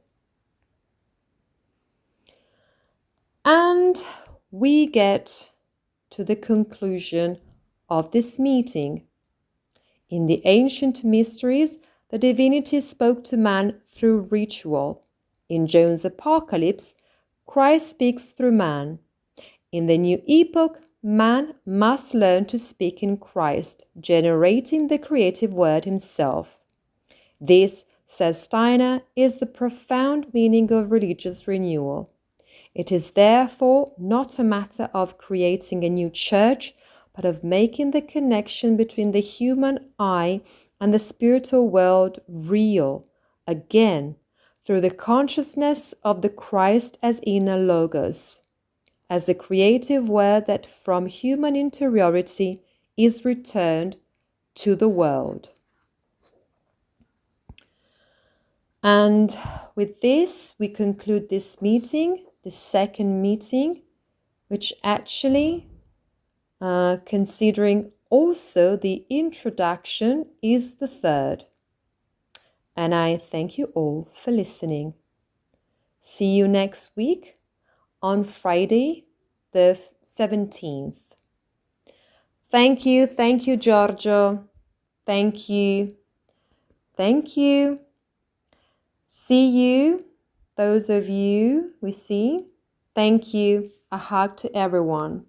And we get to the conclusion of this meeting. In the ancient mysteries, the divinity spoke to man through ritual. In John's apocalypse, Christ speaks through man. In the new epoch, man must learn to speak in Christ, generating the creative word himself. This, says Steiner, is the profound meaning of religious renewal. It is therefore not a matter of creating a new church, but of making the connection between the human I and the spiritual world real, again, through the consciousness of the Christ as inner logos, as the creative word that from human interiority is returned to the world. And with this, we conclude this meeting, the second meeting, which actually, considering also the introduction, is the third. And I thank you all for listening. See you next week on Friday, the 17th. Thank you, Giorgio. Thank you. See you, those of you we see. Thank you. A hug to everyone.